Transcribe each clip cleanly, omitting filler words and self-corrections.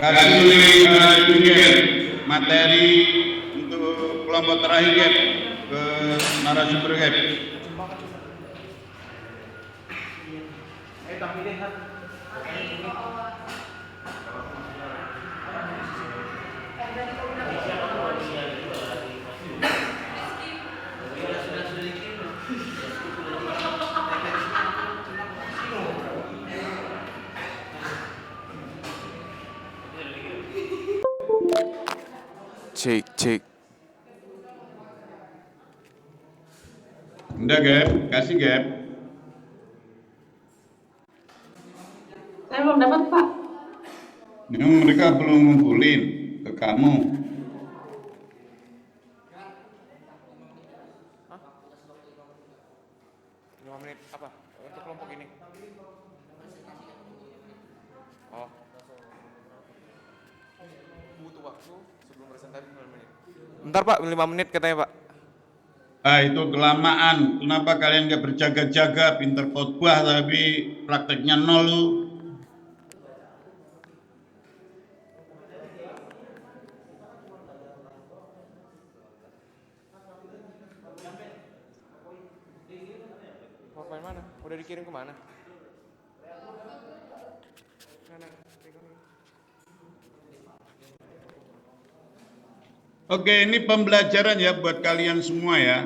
kasih materi untuk kelompok terakhir ke narasumber Gap. Cek. Udah Gap, kasih Gap. Saya belum dapat, Pak. Ini mereka belum ngumpulin ke kamu. Lima menit apa? Untuk kelompok ini. Oh. Butuh waktu sebelum presentasi 5 menit. Bentar Pak, 5 menit katanya Pak. Ah, itu kelamaan. Kenapa kalian gak berjaga-jaga, pinter khotbah tapi prakteknya nol lu? PowerPoint mana? Udah dikirim kemana? Oke, ini pembelajaran ya buat kalian semua ya.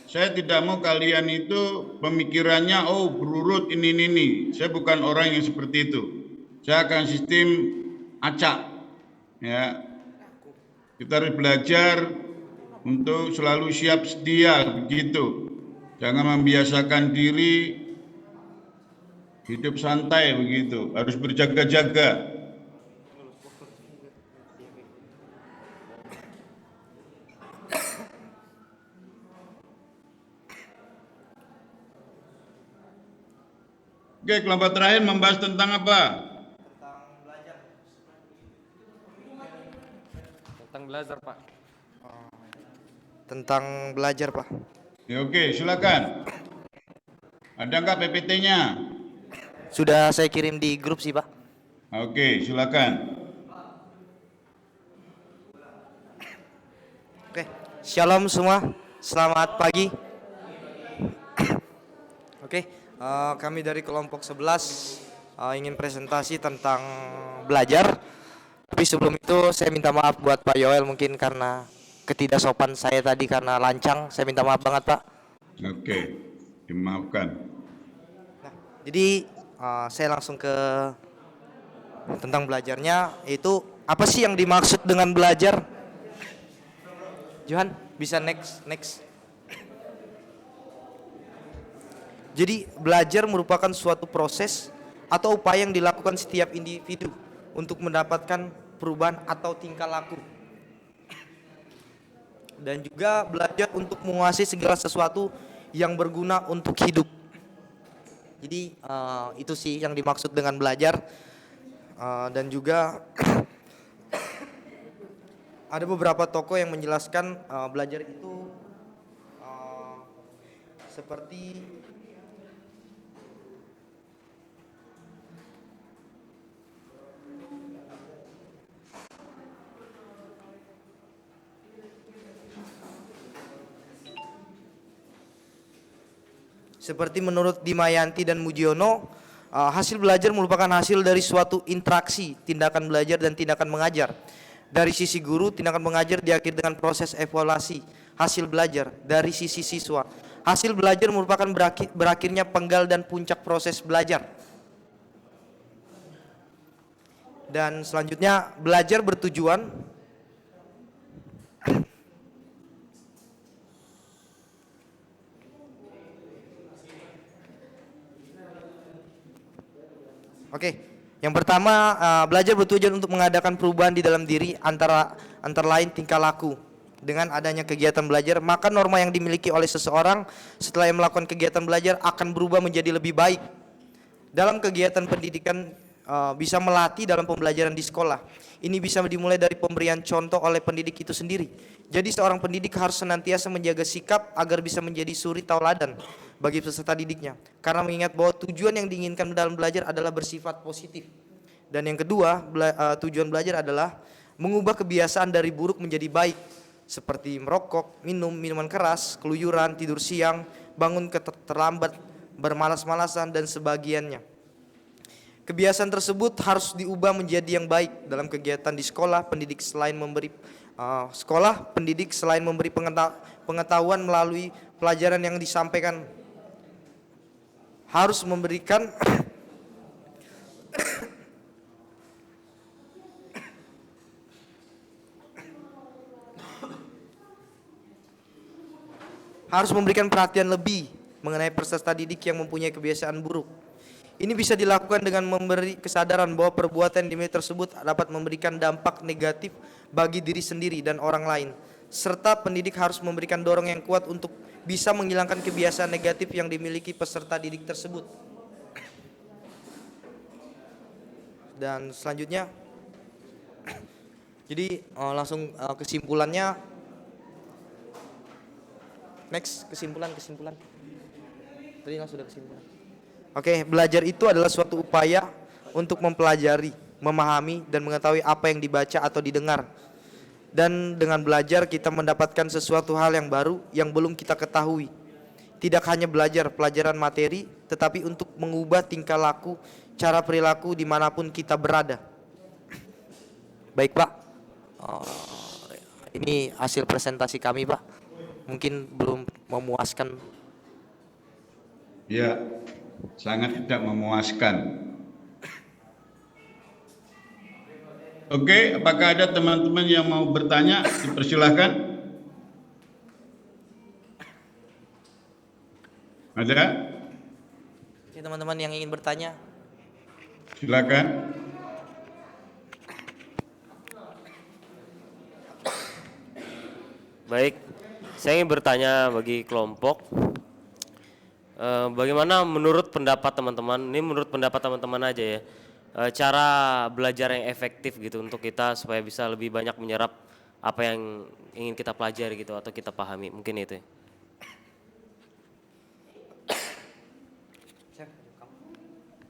Saya tidak mau kalian itu pemikirannya berurut ini. Saya bukan orang yang seperti itu. Saya akan sistem acak. Ya. Kita harus belajar untuk selalu siap sedia begitu. Jangan membiasakan diri hidup santai begitu. Harus berjaga-jaga. Oke, kelompok terakhir membahas tentang apa? Tentang belajar Pak. Tentang belajar Pak. Ya, oke, silakan. Ada nggak PPT-nya? Sudah saya kirim di grup sih Pak. Oke, silakan. Oke, shalom semua, selamat pagi. Oke, kami dari kelompok 11 ingin presentasi tentang belajar. Tapi sebelum itu saya minta maaf buat Pak Yoel mungkin karena ketidaksopan saya tadi karena lancang. Saya minta maaf banget Pak. Oke, dimaafkan. Nah, jadi saya langsung ke tentang belajarnya. Itu apa sih yang dimaksud dengan belajar? Johan, bisa next. Jadi belajar merupakan suatu proses atau upaya yang dilakukan setiap individu untuk mendapatkan perubahan atau tingkah laku. Dan juga belajar untuk menguasai segala sesuatu yang berguna untuk hidup. Jadi itu sih yang dimaksud dengan belajar. Dan juga ada beberapa tokoh yang menjelaskan belajar itu seperti menurut Dimayanti dan Mujiono, hasil belajar merupakan hasil dari suatu interaksi, tindakan belajar dan tindakan mengajar. Dari sisi guru, tindakan mengajar diakhiri dengan proses evaluasi hasil belajar. Dari sisi siswa, hasil belajar merupakan berakhirnya penggal dan puncak proses belajar. Dan selanjutnya, belajar bertujuan yang pertama, belajar bertujuan untuk mengadakan perubahan di dalam diri antara lain tingkah laku. Dengan adanya kegiatan belajar, maka norma yang dimiliki oleh seseorang setelah yang melakukan kegiatan belajar akan berubah menjadi lebih baik. Dalam kegiatan pendidikan bisa melatih dalam pembelajaran di sekolah. Ini bisa dimulai dari pemberian contoh oleh pendidik itu sendiri. Jadi seorang pendidik harus senantiasa menjaga sikap agar bisa menjadi suri tauladan bagi peserta didiknya. Karena mengingat bahwa tujuan yang diinginkan dalam belajar adalah bersifat positif. Dan yang kedua, tujuan belajar adalah mengubah kebiasaan dari buruk menjadi baik, seperti merokok, minum minuman keras, keluyuran, tidur siang, bangun terlambat, bermalas-malasan dan sebagiannya. Kebiasaan tersebut harus diubah menjadi yang baik dalam kegiatan di sekolah. Pendidik selain memberi pengetahuan melalui pelajaran yang disampaikan harus memberikan perhatian lebih mengenai peserta didik yang mempunyai kebiasaan buruk. Ini bisa dilakukan dengan memberi kesadaran bahwa perbuatan dimiliki tersebut dapat memberikan dampak negatif bagi diri sendiri dan orang lain. Serta pendidik harus memberikan dorong yang kuat untuk bisa menghilangkan kebiasaan negatif yang dimiliki peserta didik tersebut. Dan selanjutnya, jadi langsung kesimpulannya. Next, kesimpulan. Tadi langsung sudah kesimpulan. Oke, belajar itu adalah suatu upaya untuk mempelajari, memahami, dan mengetahui apa yang dibaca atau didengar. Dan dengan belajar kita mendapatkan sesuatu hal yang baru yang belum kita ketahui. Tidak hanya belajar pelajaran materi, tetapi untuk mengubah tingkah laku, cara perilaku dimanapun kita berada. Baik Pak, ini hasil presentasi kami Pak. Mungkin belum memuaskan. Ya, sangat tidak memuaskan. Oke, apakah ada teman-teman yang mau bertanya? Dipersilahkan. Ada? Oke, teman-teman yang ingin bertanya. Silakan. Baik, saya ingin bertanya bagi kelompok, bagaimana menurut pendapat teman-teman, ini menurut pendapat teman-teman aja ya, cara belajar yang efektif gitu untuk kita supaya bisa lebih banyak menyerap apa yang ingin kita pelajari gitu atau kita pahami, mungkin itu.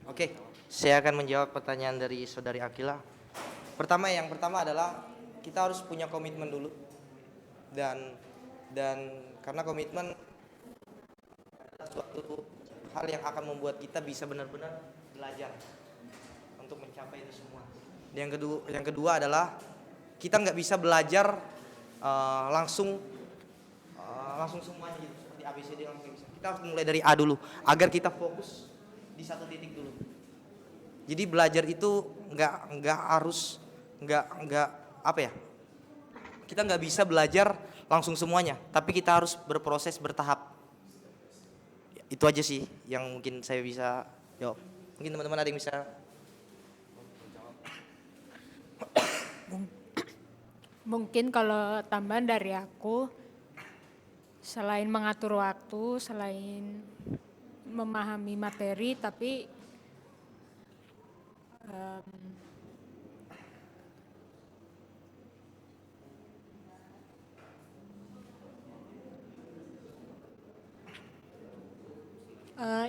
Oke, saya akan menjawab pertanyaan dari saudari Akila. Yang pertama adalah kita harus punya komitmen dulu. Dan karena komitmen adalah suatu hal yang akan membuat kita bisa benar-benar belajar untuk mencapai itu semua. Yang kedua adalah kita nggak bisa belajar langsung semuanya gitu, seperti ABCD langsung bisa. Kita harus mulai dari A dulu agar kita fokus di satu titik dulu. Jadi belajar itu nggak harus apa ya? Kita nggak bisa belajar langsung semuanya, tapi kita harus berproses bertahap. Itu aja sih yang mungkin saya bisa jawab. Mungkin teman-teman ada yang bisa. Mungkin kalau tambahan dari aku, selain mengatur waktu, selain memahami materi, tapi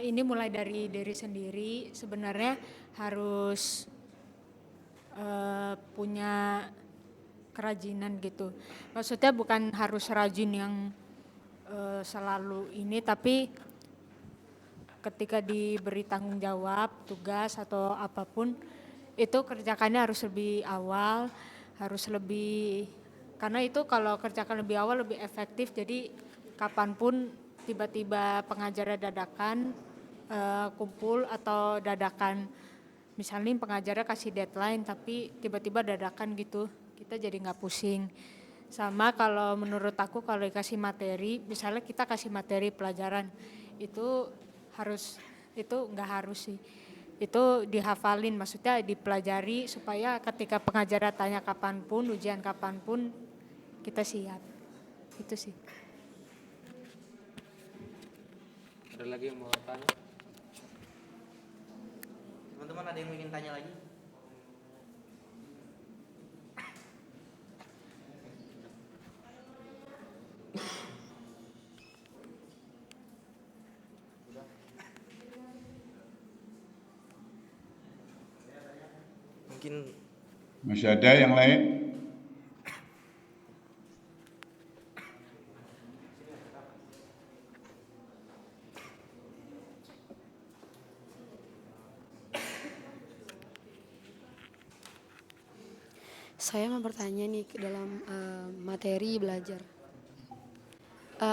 ini mulai dari diri sendiri. Sebenarnya harus punya kerajinan gitu. Maksudnya bukan harus rajin yang selalu ini, tapi ketika diberi tanggung jawab, tugas atau apapun, itu kerjakannya harus lebih awal, karena itu kalau kerjakan lebih awal lebih efektif. Jadi kapanpun tiba-tiba pengajarnya dadakan kumpul atau dadakan, misalnya pengajarnya kasih deadline tapi tiba-tiba dadakan gitu, kita jadi nggak pusing. Sama kalau menurut aku kalau dikasih materi, misalnya kita kasih materi pelajaran, itu nggak harus sih, itu dihafalin, maksudnya dipelajari supaya ketika pengajarnya tanya kapanpun, ujian kapanpun kita siap. Itu sih. Ada lagi yang mau tanya? Teman-teman ada yang ingin tanya lagi? Mungkin Masih ada yang lain? Saya mau bertanya nih ke dalam materi belajar.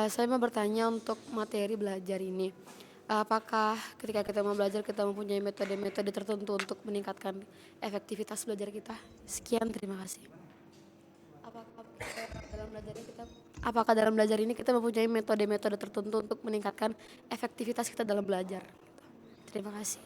Saya mau bertanya untuk materi belajar ini. Apakah ketika kita mau belajar kita mempunyai metode-metode tertentu untuk meningkatkan efektivitas belajar kita? Sekian, terima kasih. Apakah dalam belajar ini kita mempunyai metode-metode tertentu untuk meningkatkan efektivitas kita dalam belajar? Terima kasih.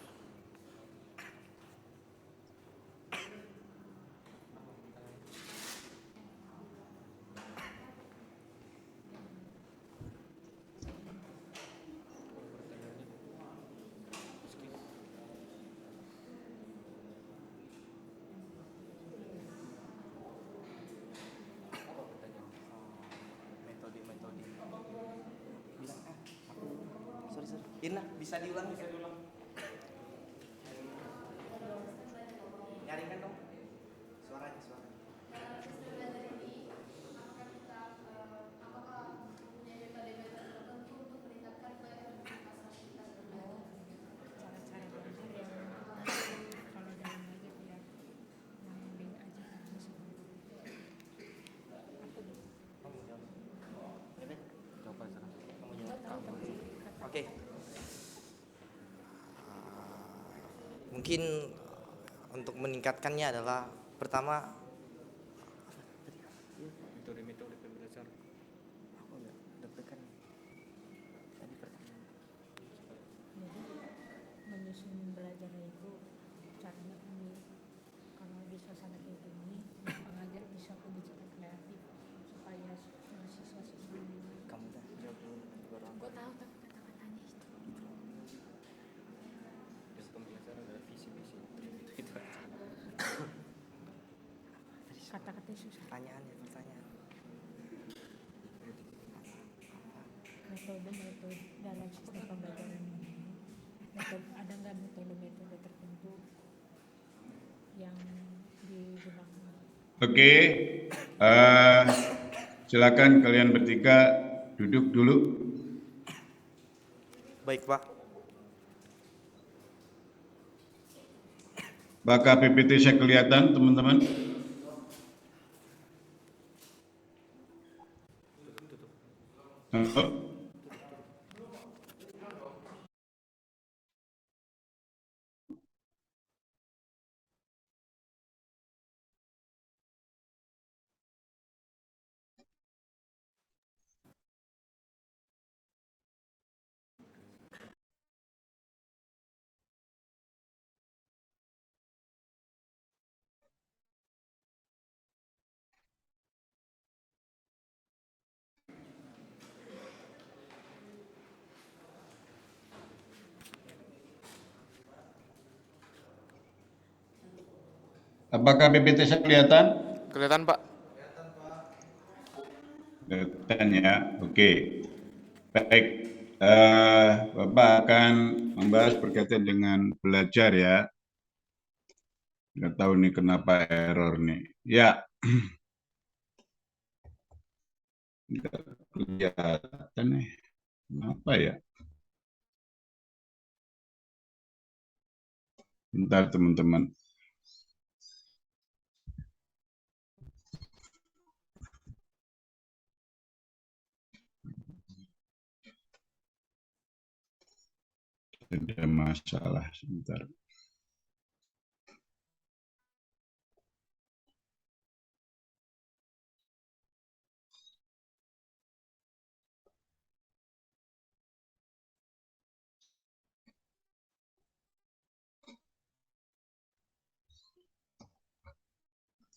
Irna, bisa diulang? Nyaringkan dong suaranya. Oke. Mungkin untuk meningkatkannya adalah pertama Metode-metode pembelajaran. Menyusun belajarnya itu caranya ini, kalau di suasana kayak gini pengajar bisa lebih cepat kreatif supaya siswa-siswa kamu dah jawab dulu. gue tahu tapi kata-katanya itu Dan pembelajaran ada visi-visi itu aja. kata-katanya susah. Pertanyaan. Metode dalam sistem pembelajaran ini, ada nggak metode-metode tertentu yang digunakan? Oke, silakan kalian bertiga duduk dulu. Baik, Pak. Apakah PPT saya kelihatan, teman-teman? Halo? Apakah PPT saya kelihatan? Kelihatan, Pak. Kelihatan ya, oke. Baik, Bapak akan membahas berkaitan dengan belajar ya. Nggak tahu nih kenapa error nih. Ya, nggak kelihatan nih. Kenapa ya? Bentar teman-teman. Ada masalah sebentar.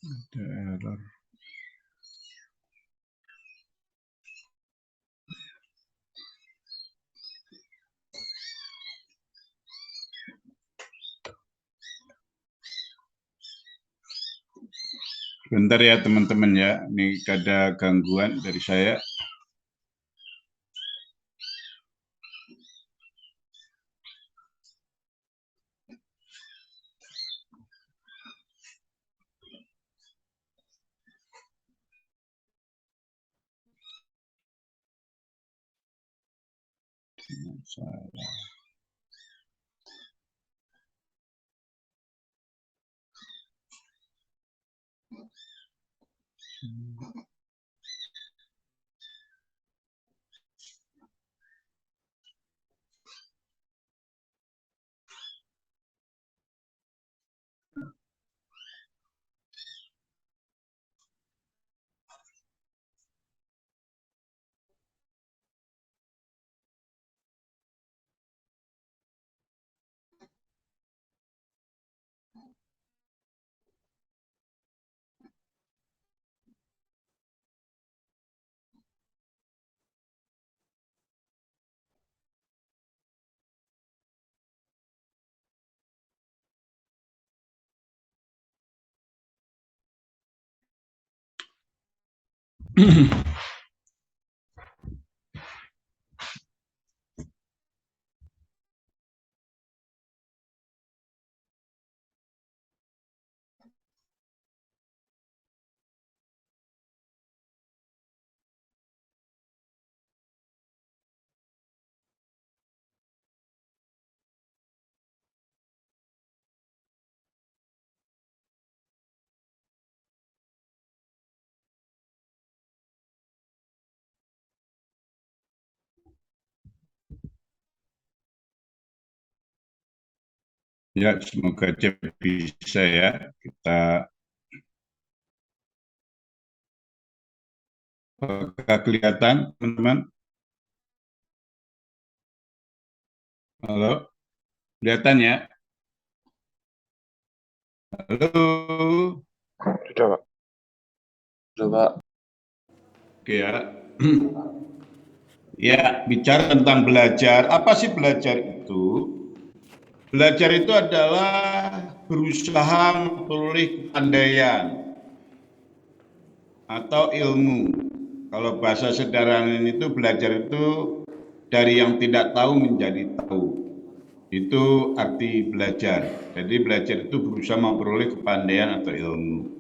Ada error. Bentar ya teman-teman ya, ini ada gangguan dari saya. Ya, semoga aja bisa ya. Kita apakah kelihatan, teman-teman? Halo, kelihatan ya? Halo, Sudah, Pak. Sudah, Pak. oke ya. Ya, bicara tentang belajar. Apa sih belajar itu? Belajar itu adalah berusaha memperoleh kepandaian atau ilmu. Kalau bahasa sederhana itu belajar itu dari yang tidak tahu menjadi tahu. Itu arti belajar. Jadi belajar itu berusaha memperoleh kepandaian atau ilmu.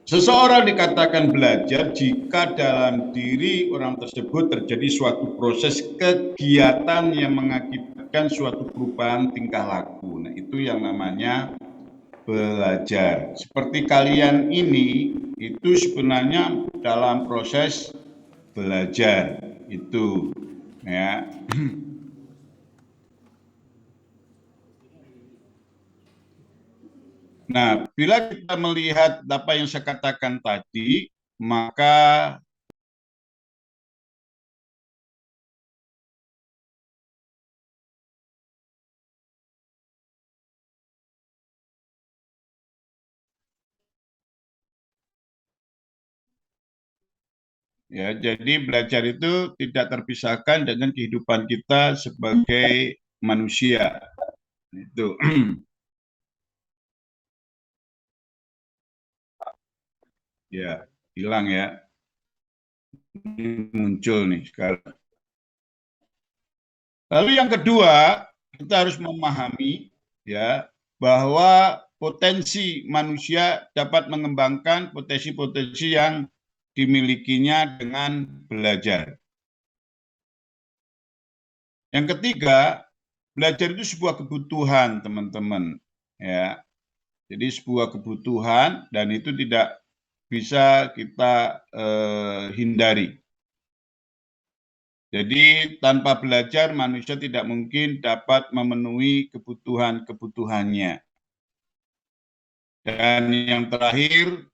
Seseorang dikatakan belajar jika dalam diri orang tersebut terjadi suatu proses kegiatan yang mengakibatkan suatu perubahan tingkah laku. Nah, itu yang namanya belajar. Seperti kalian ini, itu sebenarnya dalam proses belajar. Itu, ya. Nah, bila kita melihat apa yang saya katakan tadi, maka ya, jadi belajar itu tidak terpisahkan dengan kehidupan kita sebagai manusia. Itu. Ya, hilang ya. Ini muncul nih sekarang. Lalu yang kedua, kita harus memahami ya bahwa potensi manusia dapat mengembangkan potensi-potensi yang dimilikinya dengan belajar. Yang ketiga, belajar itu sebuah kebutuhan, teman-teman. Ya, jadi sebuah kebutuhan dan itu tidak bisa kita hindari. Jadi tanpa belajar manusia tidak mungkin dapat memenuhi kebutuhan-kebutuhannya. Dan yang terakhir,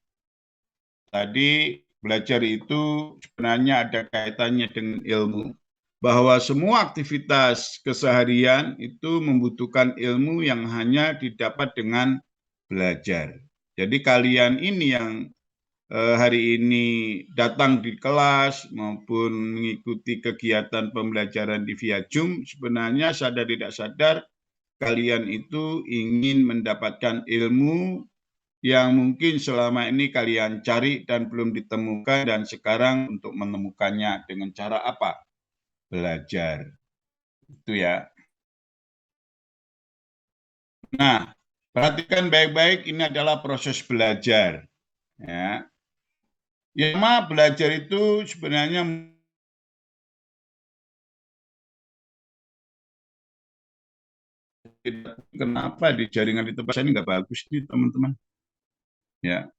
tadi belajar itu sebenarnya ada kaitannya dengan ilmu. Bahwa semua aktivitas keseharian itu membutuhkan ilmu yang hanya didapat dengan belajar. Jadi kalian ini yang hari ini datang di kelas maupun mengikuti kegiatan pembelajaran di via Zoom, sebenarnya sadar tidak sadar kalian itu ingin mendapatkan ilmu yang mungkin selama ini kalian cari dan belum ditemukan, dan sekarang untuk menemukannya dengan cara apa? Belajar. Itu ya. Nah, perhatikan baik-baik, ini adalah proses belajar. Ya. Yang belajar itu sebenarnya kenapa di jaringan di tempat saya ini nggak bagus nih teman-teman. Ya.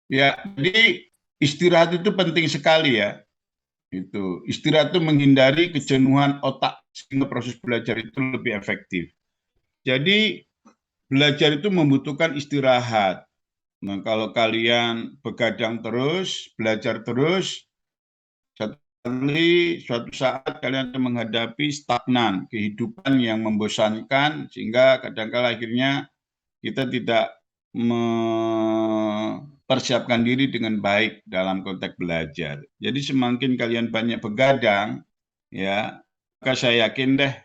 Ya, jadi istirahat itu penting sekali ya. Itu istirahat itu menghindari kejenuhan otak sehingga proses belajar itu lebih efektif. Jadi belajar itu membutuhkan istirahat. Nah, kalau kalian begadang terus, belajar terus, suatu saat kalian akan menghadapi stagnan, kehidupan yang membosankan, sehingga kadang-kala akhirnya kita tidak mempersiapkan diri dengan baik dalam konteks belajar. Jadi semakin kalian banyak begadang, ya, maka saya yakin deh,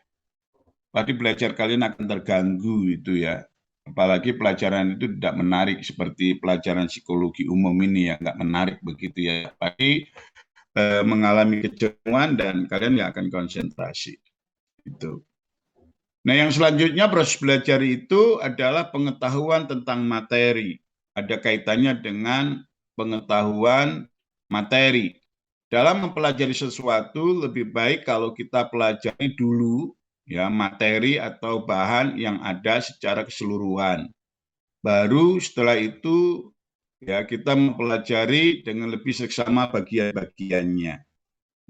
pasti belajar kalian akan terganggu itu ya. Apalagi pelajaran itu tidak menarik seperti pelajaran psikologi umum ini ya, nggak menarik begitu ya. Pasti mengalami kejenuhan dan kalian nggak akan konsentrasi. Itu. Nah, yang selanjutnya proses belajar itu adalah pengetahuan tentang materi. Ada kaitannya dengan pengetahuan materi. Dalam mempelajari sesuatu, lebih baik kalau kita pelajari dulu ya materi atau bahan yang ada secara keseluruhan. Baru setelah itu ya kita mempelajari dengan lebih seksama bagian-bagiannya.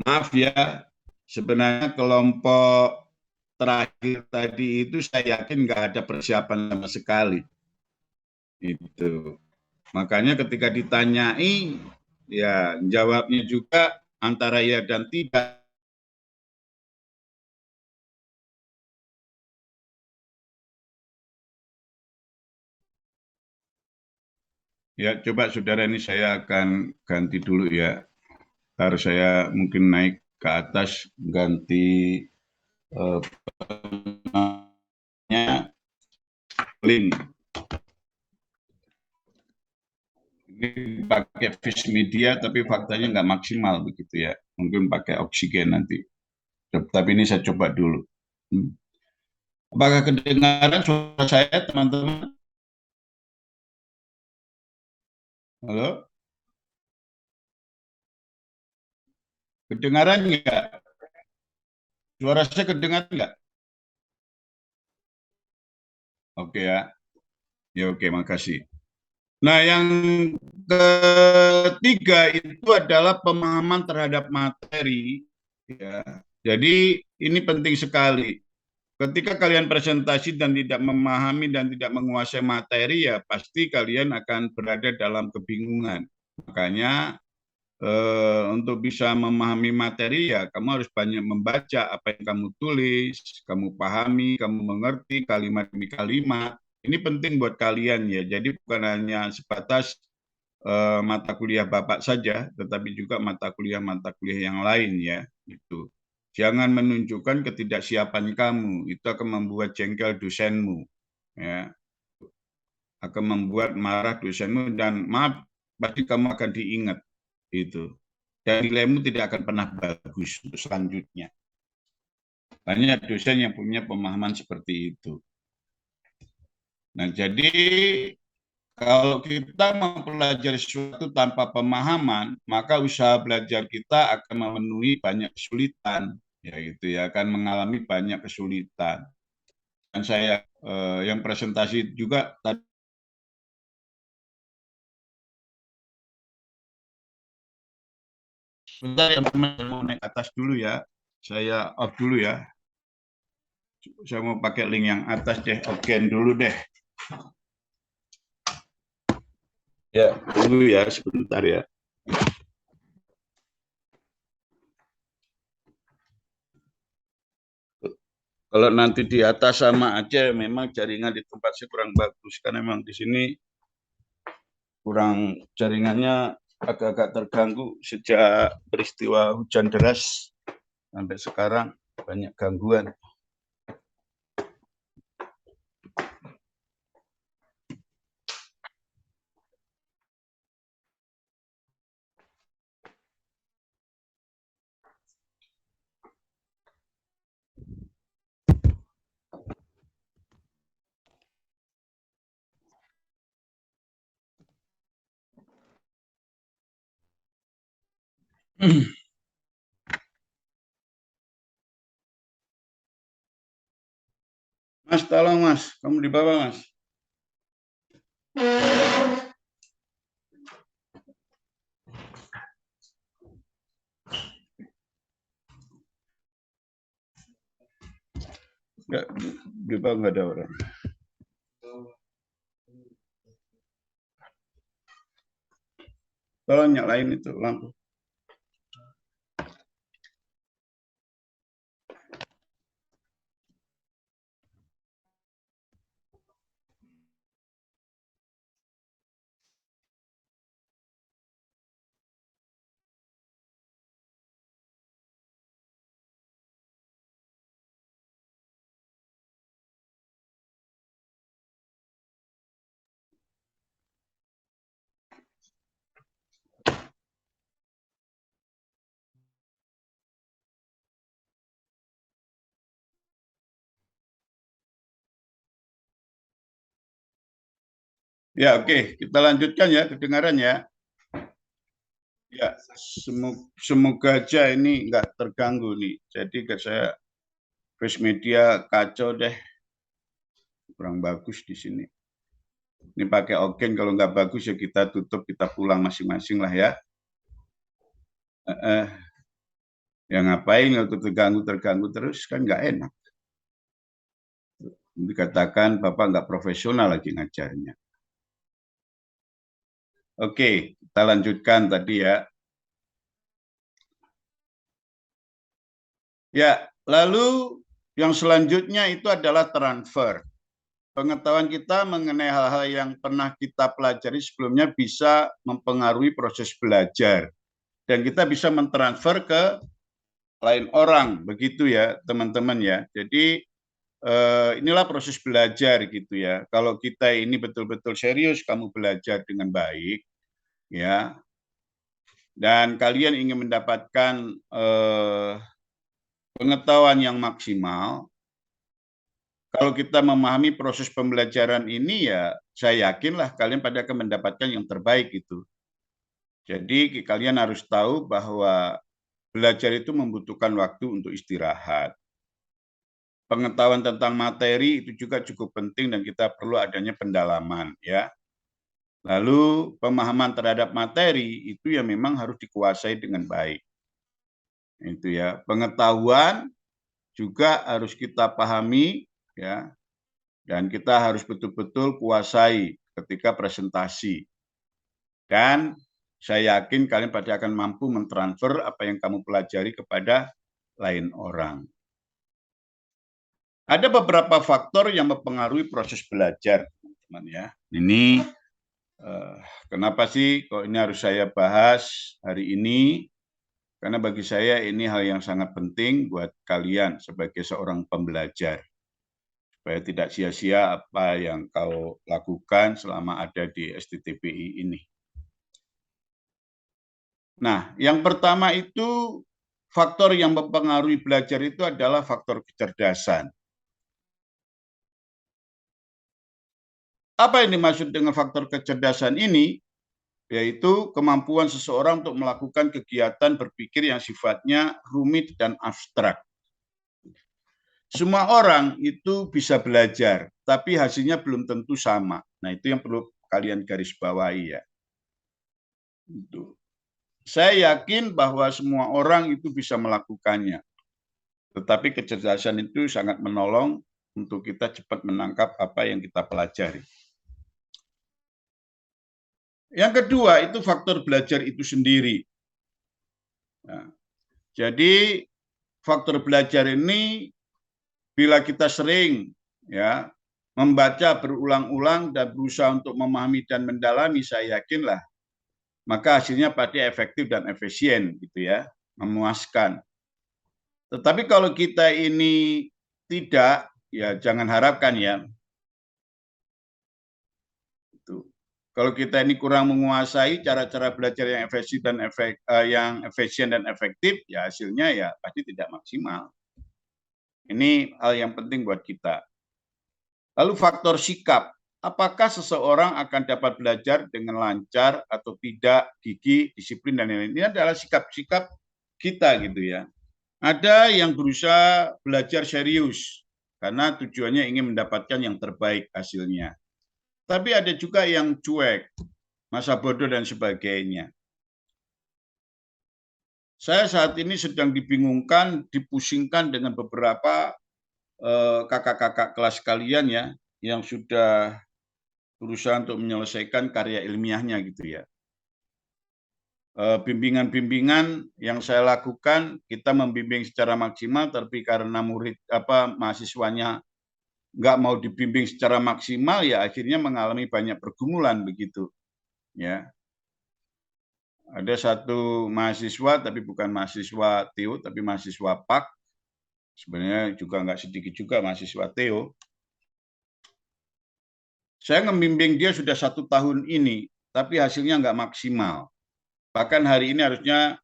Maaf ya, sebenarnya kelompok terakhir tadi itu saya yakin nggak ada persiapan sama sekali. Itu. Makanya ketika ditanyai, ya jawabnya juga antara ya dan tidak. Ya, coba saudara, ini saya akan ganti dulu ya. Harus saya mungkin naik ke atas, ganti link. Ini pakai Fish Media, tapi faktanya nggak maksimal begitu ya. Mungkin pakai oksigen nanti. Tapi ini saya coba dulu. Apakah kedengaran suara saya, teman-teman? Halo? Kedengaran nggak? Suara saya kedengaran nggak? Oke ya. Ya oke, makasih. Nah, yang ketiga itu adalah pemahaman terhadap materi. Ya. Jadi ini penting sekali. Ketika kalian presentasi dan tidak memahami dan tidak menguasai materi, ya pasti kalian akan berada dalam kebingungan. Makanya untuk bisa memahami materi, ya kamu harus banyak membaca apa yang kamu tulis, kamu pahami, kamu mengerti kalimat demi kalimat. Ini penting buat kalian ya. Jadi bukan hanya sebatas mata kuliah Bapak saja, tetapi juga mata kuliah yang lain ya. Itu. Jangan menunjukkan ketidaksiapan kamu, itu akan membuat jengkel dosenmu, ya, akan membuat marah dosenmu, dan maaf, pasti kamu akan diingat itu. Dan nilaimu tidak akan pernah bagus untuk selanjutnya. Banyak dosen yang punya pemahaman seperti itu. Nah, jadi kalau kita mempelajari sesuatu tanpa pemahaman, maka usaha belajar kita akan memenuhi banyak kesulitan, ya gitu ya, akan mengalami banyak kesulitan. Dan saya yang presentasi juga tadi. Sebentar ya, mau naik atas dulu ya. Saya off dulu ya. Saya mau pakai link yang atas deh, oke dulu deh. Ya, tunggu ya sebentar ya. Kalau nanti di atas sama aja, memang jaringan di tempat saya kurang bagus, karena memang di sini kurang jaringannya agak-agak terganggu sejak peristiwa hujan deras sampai sekarang, banyak gangguan. Mas, tolong Mas, kamu di bawah Mas. Enggak, di bawah nggak ada orang. Tolong nyalain itu lampu. Ya, oke, kita lanjutkan ya, kedengaran ya. Ya, semoga aja ini nggak terganggu nih. Jadi saya Face Media kacau deh, kurang bagus di sini. Ini pakai Ogen, kalau nggak bagus ya kita tutup, kita pulang masing-masing lah ya. Ya ngapain kalau terganggu terus kan nggak enak. Dikatakan Bapak nggak profesional lagi ngajarnya. Oke, kita lanjutkan tadi ya. Ya, lalu yang selanjutnya itu adalah transfer. Pengetahuan kita mengenai hal-hal yang pernah kita pelajari sebelumnya bisa mempengaruhi proses belajar. Dan kita bisa mentransfer ke lain orang, begitu ya teman-teman ya. Jadi inilah proses belajar gitu ya. Kalau kita ini betul-betul serius, kamu belajar dengan baik, ya, dan kalian ingin mendapatkan pengetahuan yang maksimal, kalau kita memahami proses pembelajaran ini ya, saya yakinlah kalian pada akan mendapatkan yang terbaik itu. Jadi kalian harus tahu bahwa belajar itu membutuhkan waktu untuk istirahat. Pengetahuan tentang materi itu juga cukup penting dan kita perlu adanya pendalaman ya. Lalu pemahaman terhadap materi itu ya memang harus dikuasai dengan baik. Itu ya, pengetahuan juga harus kita pahami ya. Dan kita harus betul-betul kuasai ketika presentasi. Dan saya yakin kalian pasti akan mampu mentransfer apa yang kamu pelajari kepada lain orang. Ada beberapa faktor yang mempengaruhi proses belajar, teman-teman ya. Ini kenapa sih kok ini harus saya bahas hari ini? Karena bagi saya ini hal yang sangat penting buat kalian sebagai seorang pembelajar. Supaya tidak sia-sia apa yang kau lakukan selama ada di STTPI ini. Nah, yang pertama itu faktor yang mempengaruhi belajar itu adalah faktor kecerdasan. Apa yang dimaksud dengan faktor kecerdasan ini? Yaitu kemampuan seseorang untuk melakukan kegiatan berpikir yang sifatnya rumit dan abstrak. Semua orang itu bisa belajar, tapi hasilnya belum tentu sama. Nah, itu yang perlu kalian garis bawahi ya. Saya yakin bahwa semua orang itu bisa melakukannya. Tetapi kecerdasan itu sangat menolong untuk kita cepat menangkap apa yang kita pelajari. Yang kedua itu faktor belajar itu sendiri. Nah, jadi faktor belajar ini bila kita sering ya membaca berulang-ulang dan berusaha untuk memahami dan mendalami, saya yakinlah maka hasilnya pasti efektif dan efisien gitu ya, memuaskan. Tetapi kalau kita ini tidak, ya jangan harapkan ya. Kalau kita ini kurang menguasai cara-cara belajar yang efisien dan efektif, ya hasilnya ya pasti tidak maksimal. Ini hal yang penting buat kita. Lalu faktor sikap, apakah seseorang akan dapat belajar dengan lancar atau tidak, gigih, disiplin dan lain-lain. Ini adalah sikap-sikap kita gitu ya. Ada yang berusaha belajar serius karena tujuannya ingin mendapatkan yang terbaik hasilnya. Tapi ada juga yang cuek, masa bodoh dan sebagainya. Saya saat ini sedang dibingungkan, dipusingkan dengan beberapa kakak-kakak kelas kalian ya, yang sudah berusaha untuk menyelesaikan karya ilmiahnya gitu ya. Bimbingan-bimbingan yang saya lakukan, kita membimbing secara maksimal, tapi karena mahasiswanya nggak mau dibimbing secara maksimal, ya akhirnya mengalami banyak pergumulan begitu. Ya, ada satu mahasiswa, tapi bukan mahasiswa Theo, tapi mahasiswa PAK. Sebenarnya juga nggak sedikit juga mahasiswa Theo. Saya membimbing dia sudah 1 tahun ini, tapi hasilnya nggak maksimal. Bahkan hari ini harusnya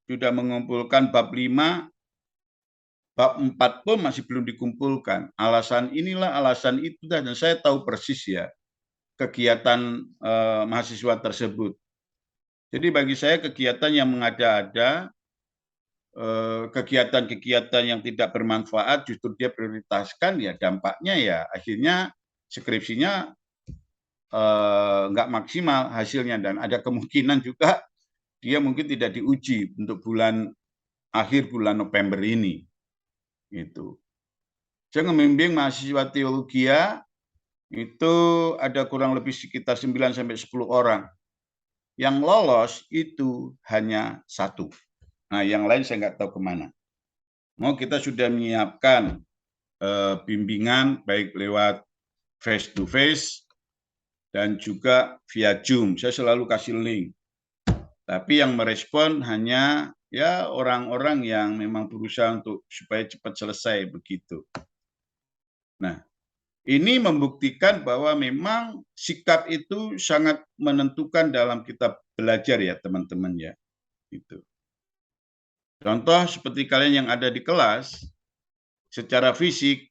sudah mengumpulkan bab 5, bab 4 pun masih belum dikumpulkan. Alasan inilah, alasan itu, dan saya tahu persis ya kegiatan mahasiswa tersebut. Jadi bagi saya kegiatan yang mengada-ada, kegiatan-kegiatan yang tidak bermanfaat justru dia prioritaskan, ya dampaknya ya akhirnya skripsinya nggak maksimal hasilnya, dan ada kemungkinan juga dia mungkin tidak diuji untuk akhir bulan November ini. Itu. Saya membimbing mahasiswa teologi itu ada kurang lebih sekitar 9-10 orang. Yang lolos itu hanya 1. Nah, yang lain saya nggak tahu kemana. Kita sudah menyiapkan bimbingan baik lewat face to face dan juga via Zoom. Saya selalu kasih link. Tapi yang merespon hanya ya orang-orang yang memang berusaha untuk supaya cepat selesai begitu. Nah, ini membuktikan bahwa memang sikap itu sangat menentukan dalam kita belajar ya teman-teman ya. Gitu. Contoh seperti kalian yang ada di kelas, secara fisik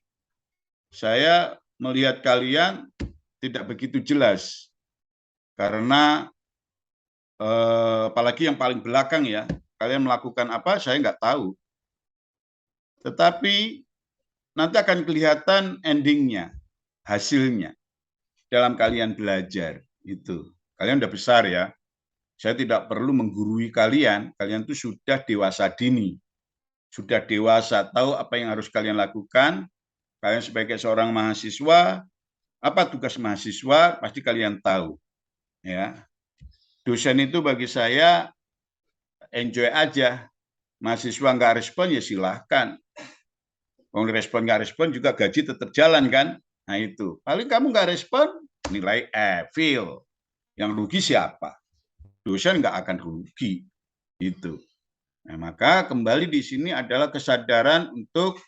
saya melihat kalian tidak begitu jelas karena apalagi yang paling belakang ya, kalian melakukan apa saya nggak tahu. Tetapi nanti akan kelihatan endingnya, hasilnya dalam kalian belajar itu. Kalian udah besar ya. Saya tidak perlu menggurui kalian. Kalian itu sudah dewasa dini, sudah dewasa, tahu apa yang harus kalian lakukan. Kalian sebagai seorang mahasiswa, apa tugas mahasiswa pasti kalian tahu. Ya, dosen itu bagi saya enjoy aja. Mahasiswa nggak respon ya silahkan. Kalau respon nggak respon juga gaji tetap jalan kan. Nah itu. Paling kamu nggak respon, nilai fail. Yang rugi siapa? Dosen nggak akan rugi. Itu. Nah, maka kembali di sini adalah kesadaran untuk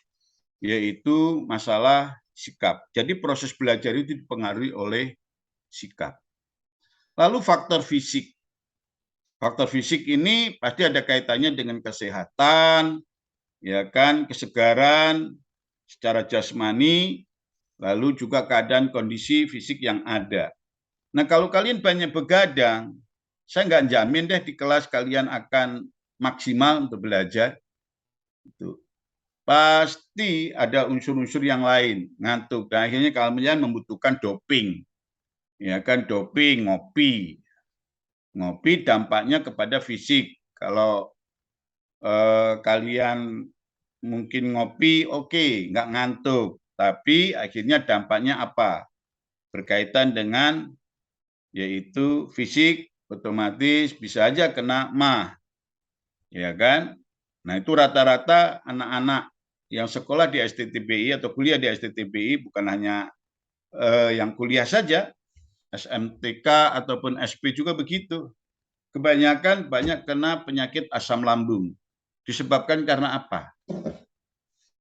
yaitu masalah sikap. Jadi proses belajar itu dipengaruhi oleh sikap. Lalu faktor fisik. Faktor fisik ini pasti ada kaitannya dengan kesehatan, ya kan, kesegaran secara jasmani, lalu juga keadaan kondisi fisik yang ada. Nah, kalau kalian banyak begadang, saya nggak jamin deh di kelas kalian akan maksimal untuk belajar. Itu. Pasti ada unsur-unsur yang lain, ngantuk. Dan akhirnya kalian membutuhkan doping. Ya kan, doping, ngopi. Ngopi dampaknya kepada fisik. Kalau kalian mungkin ngopi, oke, nggak ngantuk. Tapi akhirnya dampaknya apa? Berkaitan dengan yaitu fisik, otomatis bisa aja kena MAH. Ya kan? Nah itu rata-rata anak-anak yang sekolah di STTBI atau kuliah di STTBI, bukan hanya yang kuliah saja, SMTK ataupun SP juga begitu. kebanyakan banyak kena penyakit asam lambung. Disebabkan karena apa?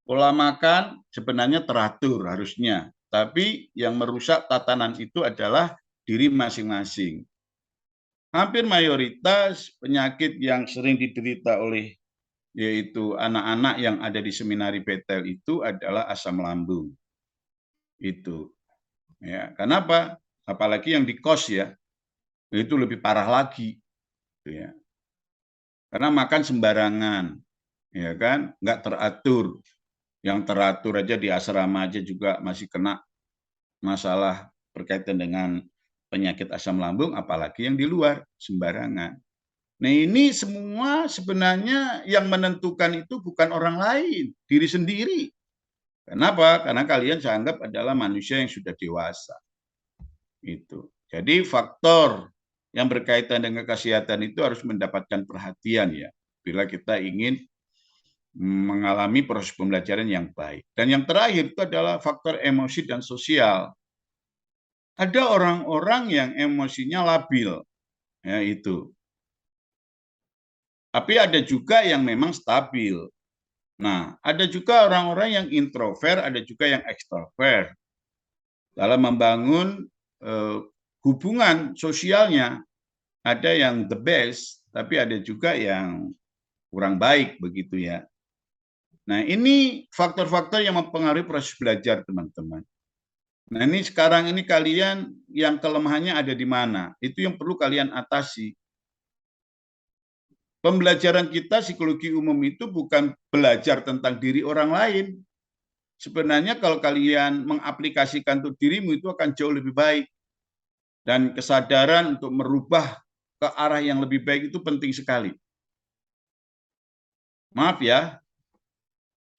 Pola makan sebenarnya teratur harusnya, tapi yang merusak tatanan itu adalah diri masing-masing. Hampir mayoritas penyakit yang sering diderita oleh yaitu anak-anak yang ada di seminari Bethel itu adalah asam lambung. Itu. Ya, kenapa? Apalagi yang di kos ya, itu lebih parah lagi. Ya. Karena makan sembarangan, ya kan, nggak teratur. Yang teratur aja di asrama aja juga masih kena masalah berkaitan dengan penyakit asam lambung, apalagi yang di luar sembarangan. Nah ini semua sebenarnya yang menentukan itu bukan orang lain, diri sendiri. Kenapa? Karena kalian saya anggap adalah manusia yang sudah dewasa. Itu. Jadi faktor yang berkaitan dengan kesehatan itu harus mendapatkan perhatian ya, bila kita ingin mengalami proses pembelajaran yang baik. Dan yang terakhir itu adalah faktor emosi dan sosial. Ada orang-orang yang emosinya labil, ya itu. Tapi ada juga yang memang stabil. Nah, ada juga orang-orang yang introvert, ada juga yang ekstrovert. Dalam membangun hubungan sosialnya, ada yang the best, tapi ada juga yang kurang baik begitu ya. Nah, ini faktor-faktor yang mempengaruhi proses belajar, teman-teman. Nah, ini sekarang ini kalian yang kelemahannya ada di mana? Itu yang perlu kalian atasi. Pembelajaran kita psikologi umum itu bukan belajar tentang diri orang lain. Sebenarnya kalau kalian mengaplikasikan untuk dirimu itu akan jauh lebih baik. Dan kesadaran untuk merubah ke arah yang lebih baik itu penting sekali. Maaf ya,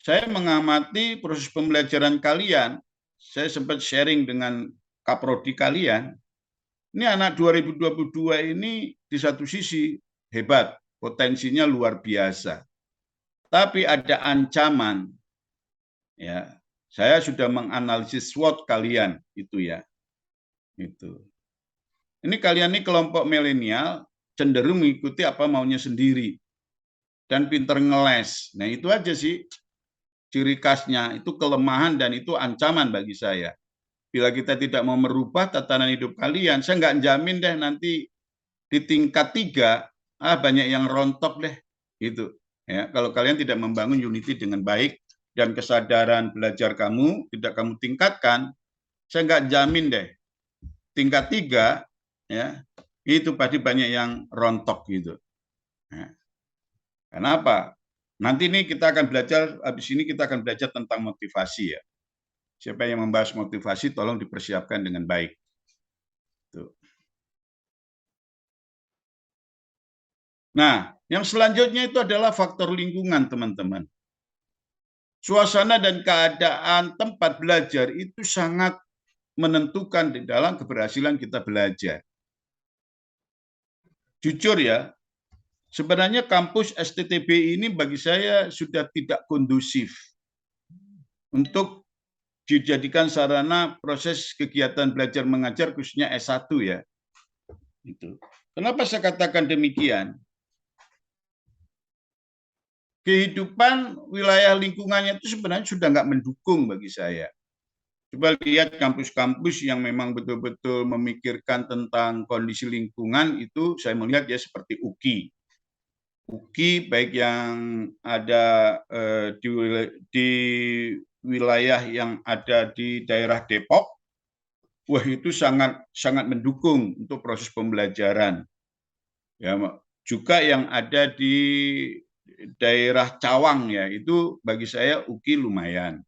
saya mengamati proses pembelajaran kalian, saya sempat sharing dengan kaprodi kalian. Ini anak 2022 ini di satu sisi hebat, potensinya luar biasa. Tapi ada ancaman. Ya, saya sudah menganalisis SWOT kalian itu ya. Itu. Ini kalian ini kelompok milenial cenderung mengikuti apa maunya sendiri dan pinter ngeles. Nah, itu aja sih ciri khasnya, itu kelemahan dan itu ancaman bagi saya. Bila kita tidak mau merubah tatanan hidup kalian, saya nggak jamin deh nanti di tingkat 3 banyak yang rontok deh gitu. Ya, kalau kalian tidak membangun unity dengan baik dan kesadaran belajar kamu tidak kamu tingkatkan, saya nggak jamin deh tingkat 3 ya itu pasti banyak yang rontok gitu. Ya. Kenapa? Nanti ini kita akan belajar, habis ini kita akan belajar tentang motivasi ya. Siapa yang membahas motivasi tolong dipersiapkan dengan baik. Tuh. Nah, yang selanjutnya itu adalah faktor lingkungan, teman-teman. Suasana dan keadaan tempat belajar itu sangat menentukan di dalam keberhasilan kita belajar. Jujur ya, sebenarnya kampus STTB ini bagi saya sudah tidak kondusif untuk dijadikan sarana proses kegiatan belajar mengajar khususnya S1 ya. Itu. Kenapa saya katakan demikian? Kehidupan wilayah lingkungannya itu sebenarnya sudah nggak mendukung bagi saya. Coba lihat kampus-kampus yang memang betul-betul memikirkan tentang kondisi lingkungan itu saya melihat ya seperti UKI. UKI baik yang ada di wilayah yang ada di daerah Depok, wah itu sangat mendukung untuk proses pembelajaran. Ya, juga yang ada di daerah Cawang ya itu bagi saya UKI lumayan.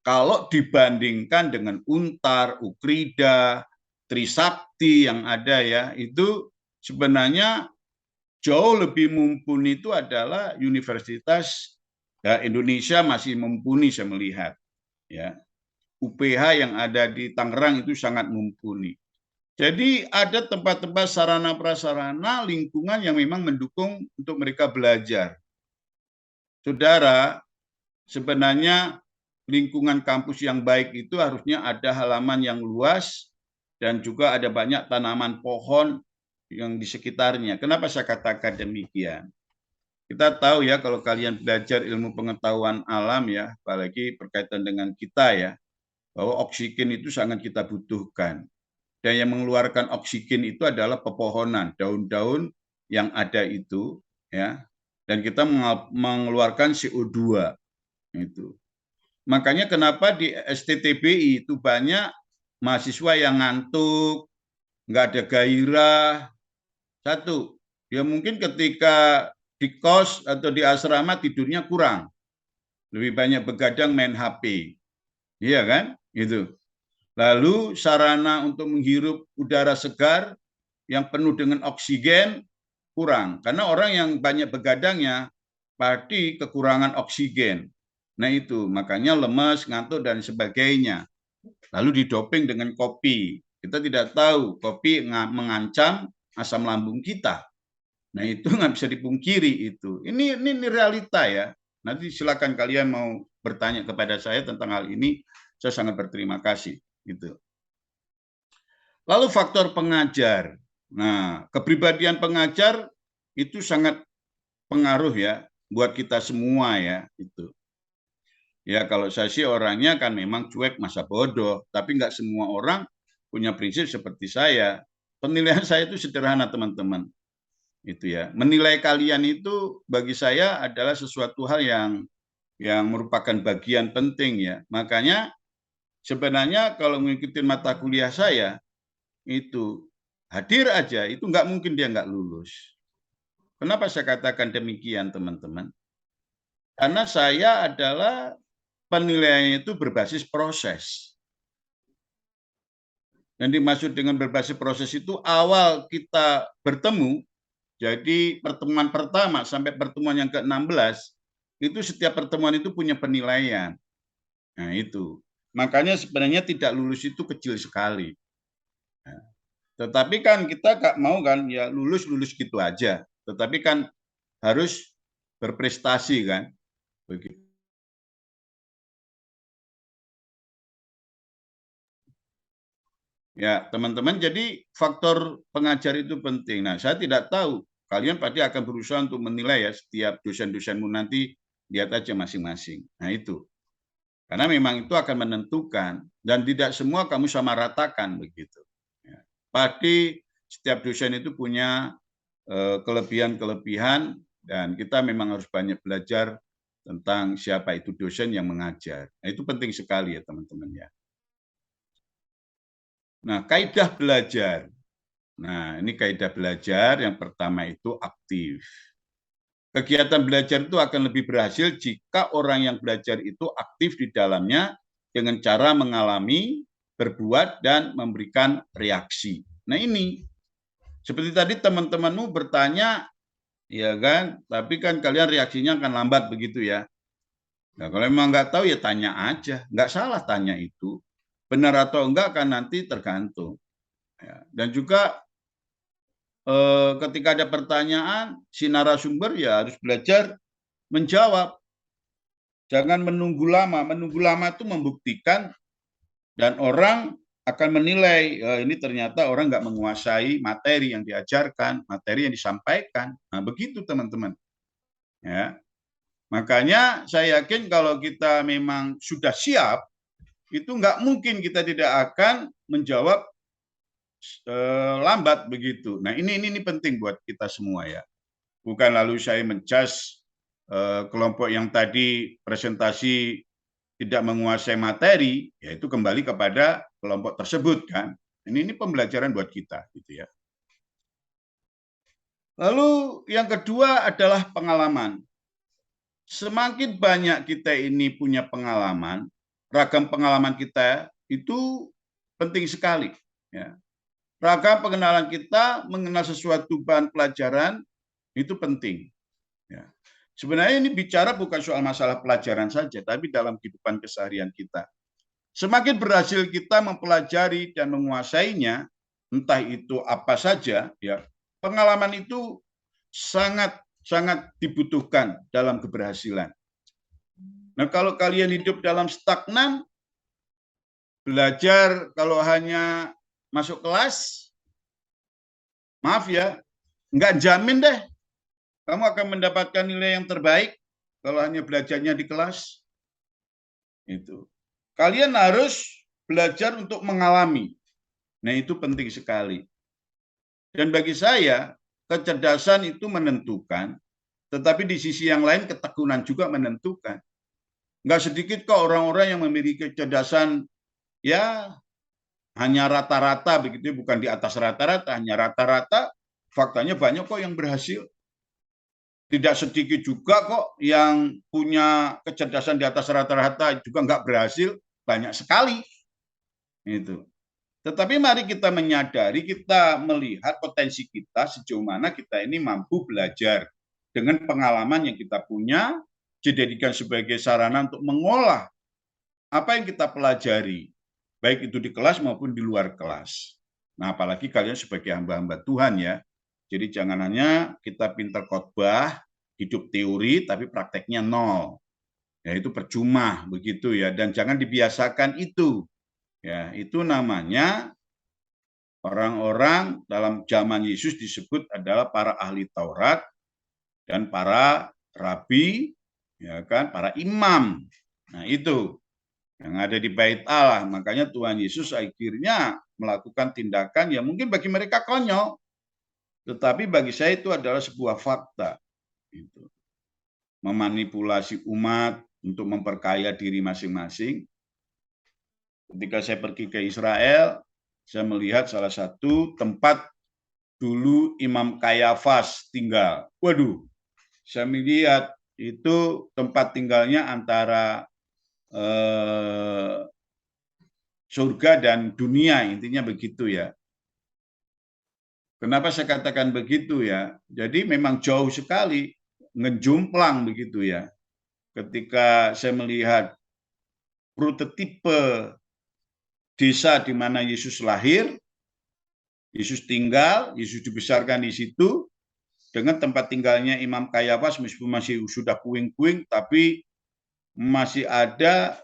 Kalau dibandingkan dengan Untar, Ukrida, Trisakti yang ada ya, itu sebenarnya jauh lebih mumpuni itu adalah Universitas ya, Indonesia masih mumpuni saya melihat. Ya. UPH yang ada di Tangerang itu sangat mumpuni. Jadi ada tempat-tempat sarana prasarana lingkungan yang memang mendukung untuk mereka belajar. Saudara, sebenarnya lingkungan kampus yang baik itu harusnya ada halaman yang luas dan juga ada banyak tanaman pohon yang di sekitarnya. Kenapa saya katakan demikian? Kita tahu ya kalau kalian belajar ilmu pengetahuan alam ya, apalagi berkaitan dengan kita ya, bahwa oksigen itu sangat kita butuhkan. Dan yang mengeluarkan oksigen itu adalah pepohonan, daun-daun yang ada itu ya. Dan kita mengeluarkan CO2 itu. Makanya kenapa di STTBI itu banyak mahasiswa yang ngantuk, nggak ada gairah. Satu, ya mungkin ketika di kos atau di asrama tidurnya kurang. Lebih banyak begadang main HP. Iya kan? Gitu. Lalu sarana untuk menghirup udara segar yang penuh dengan oksigen kurang. Karena orang yang banyak begadangnya pasti kekurangan oksigen. Nah itu, makanya lemes, ngantuk, dan sebagainya. Lalu didoping dengan kopi. Kita tidak tahu kopi mengancam asam lambung kita. Nah itu nggak bisa dipungkiri itu. Ini realita ya. Nanti silakan kalian mau bertanya kepada saya tentang hal ini. Saya sangat berterima kasih. Gitu. Lalu faktor pengajar. Nah, kepribadian pengajar itu sangat pengaruh ya buat kita semua ya. Itu. Ya kalau saya sih orangnya kan memang cuek masa bodoh. Tapi nggak semua orang punya prinsip seperti saya. Penilaian saya itu sederhana teman-teman. Itu ya. Menilai kalian itu bagi saya adalah sesuatu hal yang merupakan bagian penting ya. Makanya sebenarnya kalau mengikuti mata kuliah saya itu hadir aja itu nggak mungkin dia nggak lulus. Kenapa saya katakan demikian teman-teman? Karena saya adalah penilaiannya itu berbasis proses. Dan dimaksud dengan berbasis proses itu awal kita bertemu, jadi pertemuan pertama sampai pertemuan yang ke-16, itu setiap pertemuan itu punya penilaian. Nah itu. Makanya sebenarnya tidak lulus itu kecil sekali. Nah, tetapi kan kita nggak mau kan ya lulus gitu aja. Tetapi kan harus berprestasi kan. Begitu. Ya, teman-teman, jadi faktor pengajar itu penting. Nah, saya tidak tahu, kalian pasti akan berusaha untuk menilai ya setiap dosen-dosenmu nanti, lihat aja masing-masing. Nah, itu. Karena memang itu akan menentukan, dan tidak semua kamu sama ratakan begitu. Ya. Pasti setiap dosen itu punya kelebihan-kelebihan, dan kita memang harus banyak belajar tentang siapa itu dosen yang mengajar. Nah, itu penting sekali ya teman-teman ya. Nah, kaidah belajar. Nah, ini kaidah belajar yang pertama itu aktif. Kegiatan belajar itu akan lebih berhasil jika orang yang belajar itu aktif di dalamnya dengan cara mengalami, berbuat, dan memberikan reaksi. Nah, ini. Seperti tadi teman-temanmu bertanya, ya kan, tapi kan kalian reaksinya akan lambat begitu ya. Nah, kalau memang nggak tahu ya tanya aja. Nggak salah tanya itu. Benar atau enggak kan nanti tergantung. Ya. Dan juga ketika ada pertanyaan, si narasumber ya harus belajar menjawab. Jangan menunggu lama. Menunggu lama itu membuktikan dan orang akan menilai ini ternyata orang nggak menguasai materi yang diajarkan, materi yang disampaikan. Nah begitu teman-teman. Ya. Makanya saya yakin kalau kita memang sudah siap, itu nggak mungkin kita tidak akan menjawab lambat begitu. Nah ini penting buat kita semua ya. Bukan lalu saya mencas kelompok yang tadi presentasi tidak menguasai materi, yaitu kembali kepada kelompok tersebut kan. Ini pembelajaran buat kita gitu ya. Lalu yang kedua adalah pengalaman. Semakin banyak kita ini punya pengalaman, ragam pengalaman kita itu penting sekali. Ya. Ragam pengenalan kita mengenal sesuatu bahan pelajaran itu penting. Ya. Sebenarnya ini bicara bukan soal masalah pelajaran saja, tapi dalam kehidupan keseharian kita. Semakin berhasil kita mempelajari dan menguasainya, entah itu apa saja, ya pengalaman itu sangat dibutuhkan dalam keberhasilan. Nah, kalau kalian hidup dalam stagnan, belajar kalau hanya masuk kelas, Maaf ya, nggak jamin deh kamu akan mendapatkan nilai yang terbaik kalau hanya belajarnya di kelas. Itu. Kalian harus belajar untuk mengalami. Nah, itu penting sekali. Dan bagi saya, kecerdasan itu menentukan, tetapi di sisi yang lain ketekunan juga menentukan. Nggak sedikit kok orang-orang yang memiliki kecerdasan ya hanya rata-rata begitu, bukan di atas rata-rata, hanya rata-rata, faktanya banyak kok yang berhasil. Tidak sedikit juga kok yang punya kecerdasan di atas rata-rata juga nggak berhasil, banyak sekali. Itu. Tetapi mari kita menyadari, kita melihat potensi kita sejauh mana kita ini mampu belajar dengan pengalaman yang kita punya, dijadikan sebagai sarana untuk mengolah apa yang kita pelajari, baik itu di kelas maupun di luar kelas. Nah, apalagi kalian sebagai hamba-hamba Tuhan ya. Jadi jangan hanya kita pintar khotbah, hidup teori, tapi prakteknya nol. Ya, itu percuma begitu ya. Dan jangan dibiasakan itu. Ya, itu namanya orang-orang dalam zaman Yesus disebut adalah para ahli Taurat dan para rabi, ya kan, para imam. Nah, itu yang ada di Bait Allah. Makanya Tuhan Yesus akhirnya melakukan tindakan yang mungkin bagi mereka konyol, tetapi bagi saya itu adalah sebuah fakta. Itu. Memanipulasi umat untuk memperkaya diri masing-masing. Ketika saya pergi ke Israel, saya melihat salah satu tempat dulu Imam Kayafas tinggal. Waduh, saya melihat itu tempat tinggalnya antara surga dan dunia, intinya begitu ya. Kenapa saya katakan begitu ya? Jadi memang jauh sekali, ngejumplang begitu ya. Ketika saya melihat prototipe desa di mana Yesus lahir, Yesus tinggal, Yesus dibesarkan di situ, dengan tempat tinggalnya Imam Kayafas meskipun masih sudah puing-puing, tapi masih ada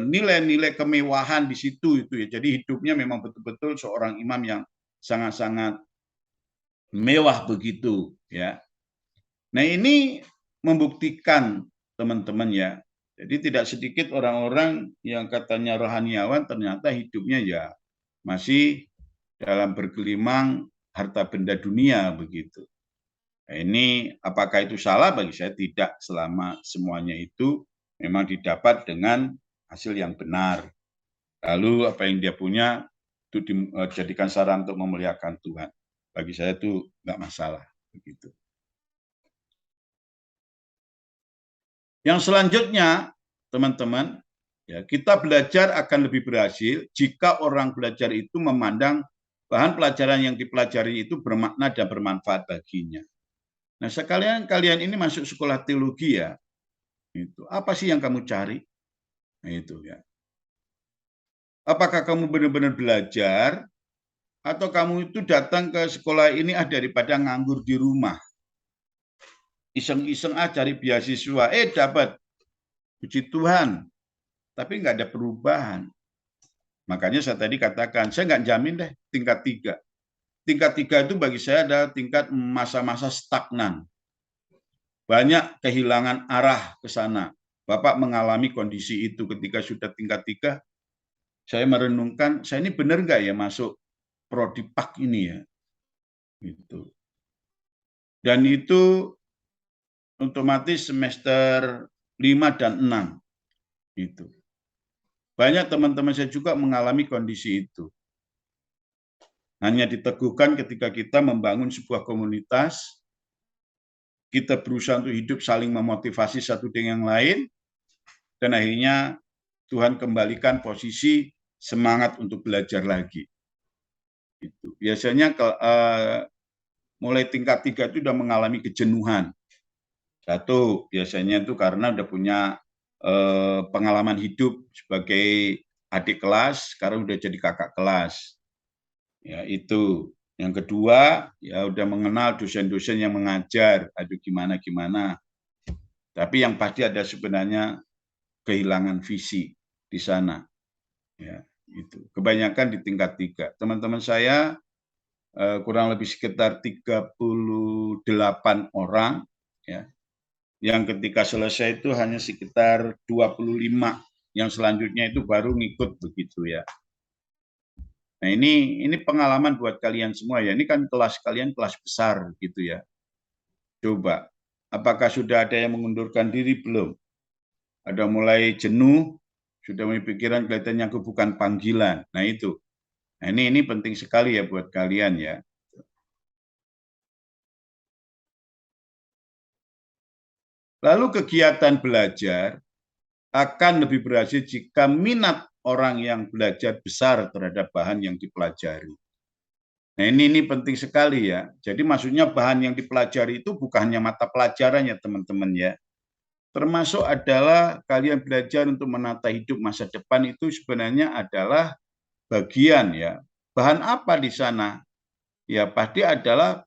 nilai-nilai kemewahan di situ itu ya. Jadi hidupnya memang betul-betul seorang imam yang sangat-sangat mewah begitu ya. Nah, ini membuktikan teman-teman ya. Jadi tidak sedikit orang-orang yang katanya rohaniawan ternyata hidupnya ya masih dalam bergelimang harta benda dunia begitu. Nah, ini apakah itu salah? Bagi saya tidak, selama semuanya itu memang didapat dengan hasil yang benar. Lalu apa yang dia punya itu dijadikan sarana untuk memuliakan Tuhan. Bagi saya itu nggak masalah begitu. Yang selanjutnya, teman-teman, ya, kita belajar akan lebih berhasil jika orang belajar itu memandang bahan pelajaran yang dipelajari itu bermakna dan bermanfaat baginya. Nah, sekalian kalian ini masuk sekolah teologi ya. Itu apa sih yang kamu cari? Nah, itu ya. Apakah kamu benar-benar belajar atau kamu itu datang ke sekolah ini daripada nganggur di rumah? Iseng-iseng cari beasiswa, dapat, puji Tuhan, tapi nggak ada perubahan. Makanya saya tadi katakan, saya nggak jamin deh tingkat 3. Tingkat 3 itu bagi saya adalah tingkat masa-masa stagnan. Banyak kehilangan arah ke sana. Bapak mengalami kondisi itu ketika sudah tingkat 3. Saya merenungkan, saya ini benar nggak ya masuk Prodipak ini ya? Gitu. Dan itu otomatis semester 5 dan 6. Itu. Banyak teman-teman saya juga mengalami kondisi itu. Hanya diteguhkan ketika kita membangun sebuah komunitas, kita berusaha untuk hidup saling memotivasi satu dengan yang lain, dan akhirnya Tuhan kembalikan posisi semangat untuk belajar lagi. Itu. Biasanya mulai tingkat 3 itu sudah mengalami kejenuhan. Satu, biasanya itu karena udah punya pengalaman hidup sebagai adik kelas, sekarang udah jadi kakak kelas. Ya, itu. Yang kedua, ya udah mengenal dosen-dosen yang mengajar, aduh gimana. Tapi yang pasti ada sebenarnya kehilangan visi di sana. Ya, itu. Kebanyakan di tingkat 3. Teman-teman saya kurang lebih sekitar 38 orang, ya, yang ketika selesai itu hanya sekitar 25, yang selanjutnya itu baru ngikut begitu ya. Nah ini pengalaman buat kalian semua ya, ini kan kelas kalian kelas besar gitu ya. Coba, apakah sudah ada yang mengundurkan diri belum? Ada mulai jenuh, sudah mulai pikiran kelihatannya aku bukan panggilan. Nah itu, nah ini penting sekali ya buat kalian ya. Lalu kegiatan belajar akan lebih berhasil jika minat orang yang belajar besar terhadap bahan yang dipelajari. Nah ini penting sekali ya. Jadi maksudnya bahan yang dipelajari itu bukan hanya mata pelajaran ya teman-teman ya. Termasuk adalah kalian belajar untuk menata hidup masa depan itu sebenarnya adalah bagian ya. Bahan apa di sana? Ya pasti adalah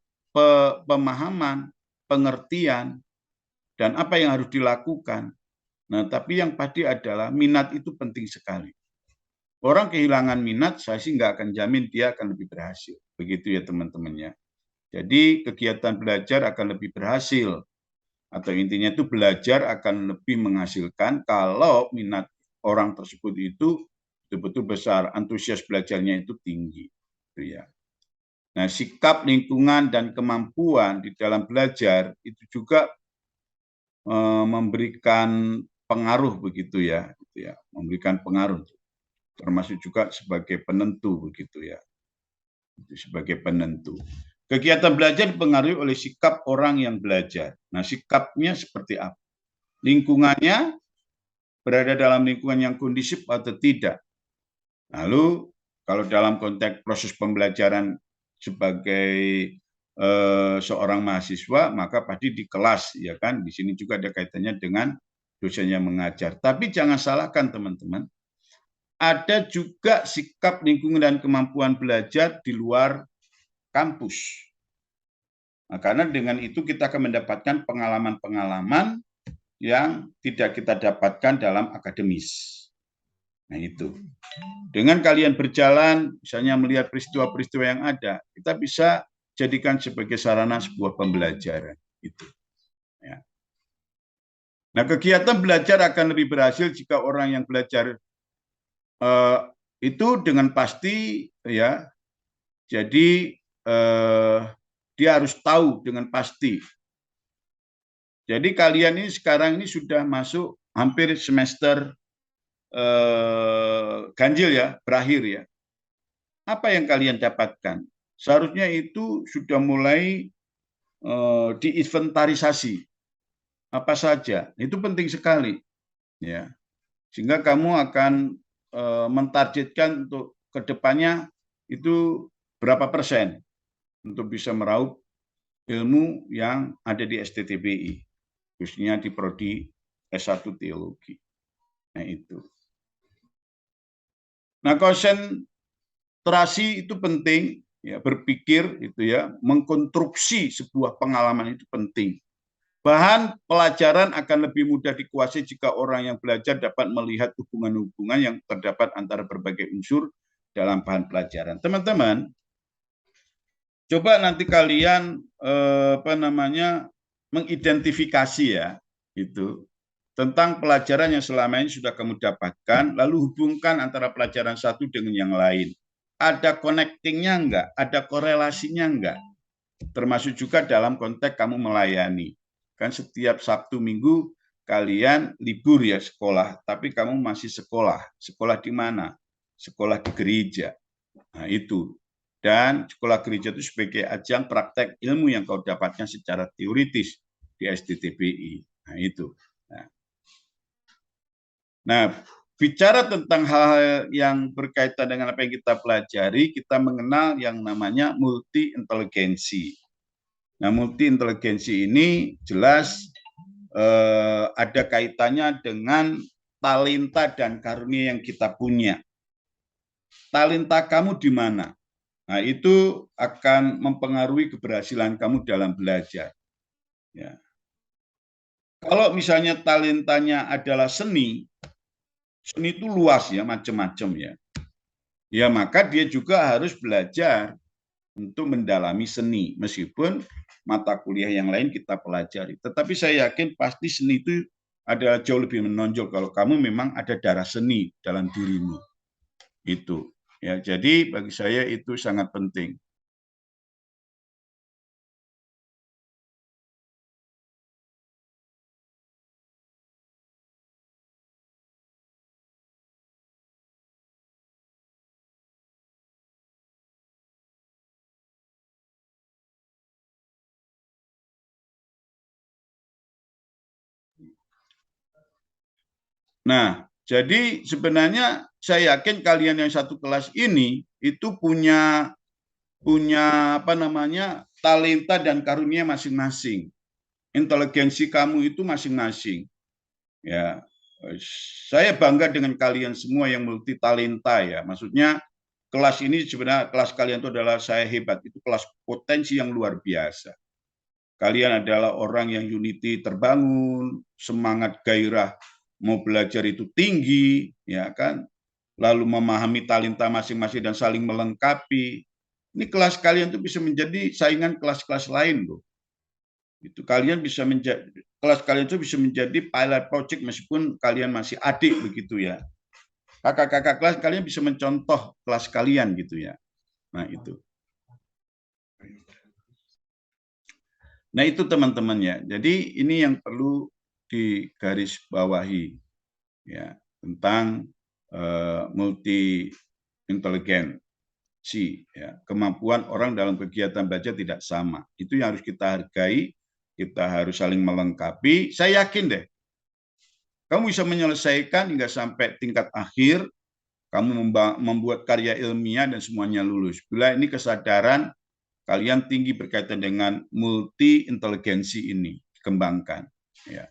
pemahaman, pengertian, dan apa yang harus dilakukan. Nah, tapi yang pasti adalah minat itu penting sekali. Orang kehilangan minat, saya sih nggak akan jamin dia akan lebih berhasil. Begitu ya teman-teman ya. Jadi kegiatan belajar akan lebih berhasil. Atau intinya itu belajar akan lebih menghasilkan kalau minat orang tersebut itu betul-betul besar, antusias belajarnya itu tinggi. Gitu ya. Nah, sikap lingkungan dan kemampuan di dalam belajar itu juga memberikan pengaruh begitu ya, memberikan pengaruh, termasuk juga sebagai penentu begitu ya, sebagai penentu. Kegiatan belajar dipengaruhi oleh sikap orang yang belajar. Nah, sikapnya seperti apa? Lingkungannya berada dalam lingkungan yang kondusif atau tidak. Lalu kalau dalam konteks proses pembelajaran sebagai seorang mahasiswa, maka pasti di kelas ya kan, di sini juga ada kaitannya dengan dosen yang mengajar. Tapi jangan salahkan teman-teman, ada juga sikap lingkungan dan kemampuan belajar di luar kampus. Nah, karena dengan itu kita akan mendapatkan pengalaman-pengalaman yang tidak kita dapatkan dalam akademis. Nah itu, dengan kalian berjalan, misalnya melihat peristiwa-peristiwa yang ada, kita bisa jadikan sebagai sarana sebuah pembelajaran. Itu. Ya. Nah, kegiatan belajar akan lebih berhasil jika orang yang belajar itu dengan pasti, ya. Jadi dia harus tahu dengan pasti. Jadi kalian ini sekarang ini sudah masuk hampir semester ganjil ya, berakhir ya. Apa yang kalian dapatkan? Seharusnya itu sudah mulai diinventarisasi apa saja. Itu penting sekali, ya. Sehingga kamu akan mentargetkan untuk kedepannya itu berapa persen untuk bisa meraup ilmu yang ada di STTBI, khususnya di prodi S1 Teologi. Nah itu. Nah, konsentrasi itu penting. Ya, berpikir itu ya, mengkonstruksi sebuah pengalaman itu penting. Bahan pelajaran akan lebih mudah dikuasai jika orang yang belajar dapat melihat hubungan-hubungan yang terdapat antara berbagai unsur dalam bahan pelajaran. Teman-teman, coba nanti kalian mengidentifikasi ya, itu tentang pelajaran yang selama ini sudah kamu dapatkan, lalu hubungkan antara pelajaran satu dengan yang lain. Ada connectingnya enggak? Ada korelasinya enggak? Termasuk juga dalam konteks kamu melayani. Kan setiap Sabtu Minggu kalian libur ya sekolah, tapi kamu masih sekolah. Sekolah di mana? Sekolah di gereja. Nah itu. Dan sekolah gereja itu sebagai ajang praktek ilmu yang kau dapatkan secara teoritis di STTBI. Nah itu. Nah, bicara tentang hal-hal yang berkaitan dengan apa yang kita pelajari, kita mengenal yang namanya multi-inteligensi. Nah, multi-inteligensi ini jelas ada kaitannya dengan talenta dan karunia yang kita punya. Talenta kamu di mana? Nah, itu akan mempengaruhi keberhasilan kamu dalam belajar. Ya. Kalau misalnya talentanya adalah seni itu luas ya, macam-macam ya. Ya, maka dia juga harus belajar untuk mendalami seni, meskipun mata kuliah yang lain kita pelajari. Tetapi saya yakin pasti seni itu adalah jauh lebih menonjol kalau kamu memang ada darah seni dalam dirimu. Itu. Ya, jadi bagi saya itu sangat penting. Nah, jadi sebenarnya saya yakin kalian yang satu kelas ini itu punya apa namanya talenta dan karunia masing-masing. Inteligensi kamu itu masing-masing. Ya, saya bangga dengan kalian semua yang multi talenta ya. Maksudnya kelas ini sebenarnya kelas kalian itu adalah saya hebat, itu kelas potensi yang luar biasa. Kalian adalah orang yang unity terbangun, semangat gairah mau belajar itu tinggi, ya kan? Lalu memahami talenta masing-masing dan saling melengkapi. Ini kelas kalian itu bisa menjadi saingan kelas-kelas lain loh. Itu kalian bisa menjadi kelas kalian itu bisa menjadi pilot project meskipun kalian masih adik begitu ya. Kakak-kakak kelas kalian bisa mencontoh kelas kalian gitu ya. Nah, itu. Nah, itu teman-teman ya. Jadi ini yang perlu digarisbawahi ya tentang multi inteligensi ya. Kemampuan orang dalam kegiatan belajar tidak sama. Itu yang harus kita hargai, kita harus saling melengkapi. Saya yakin deh, kamu bisa menyelesaikan hingga sampai tingkat akhir, kamu membuat karya ilmiah dan semuanya lulus. Bila ini kesadaran kalian tinggi berkaitan dengan multi inteligensi ini, kembangkan. Ya.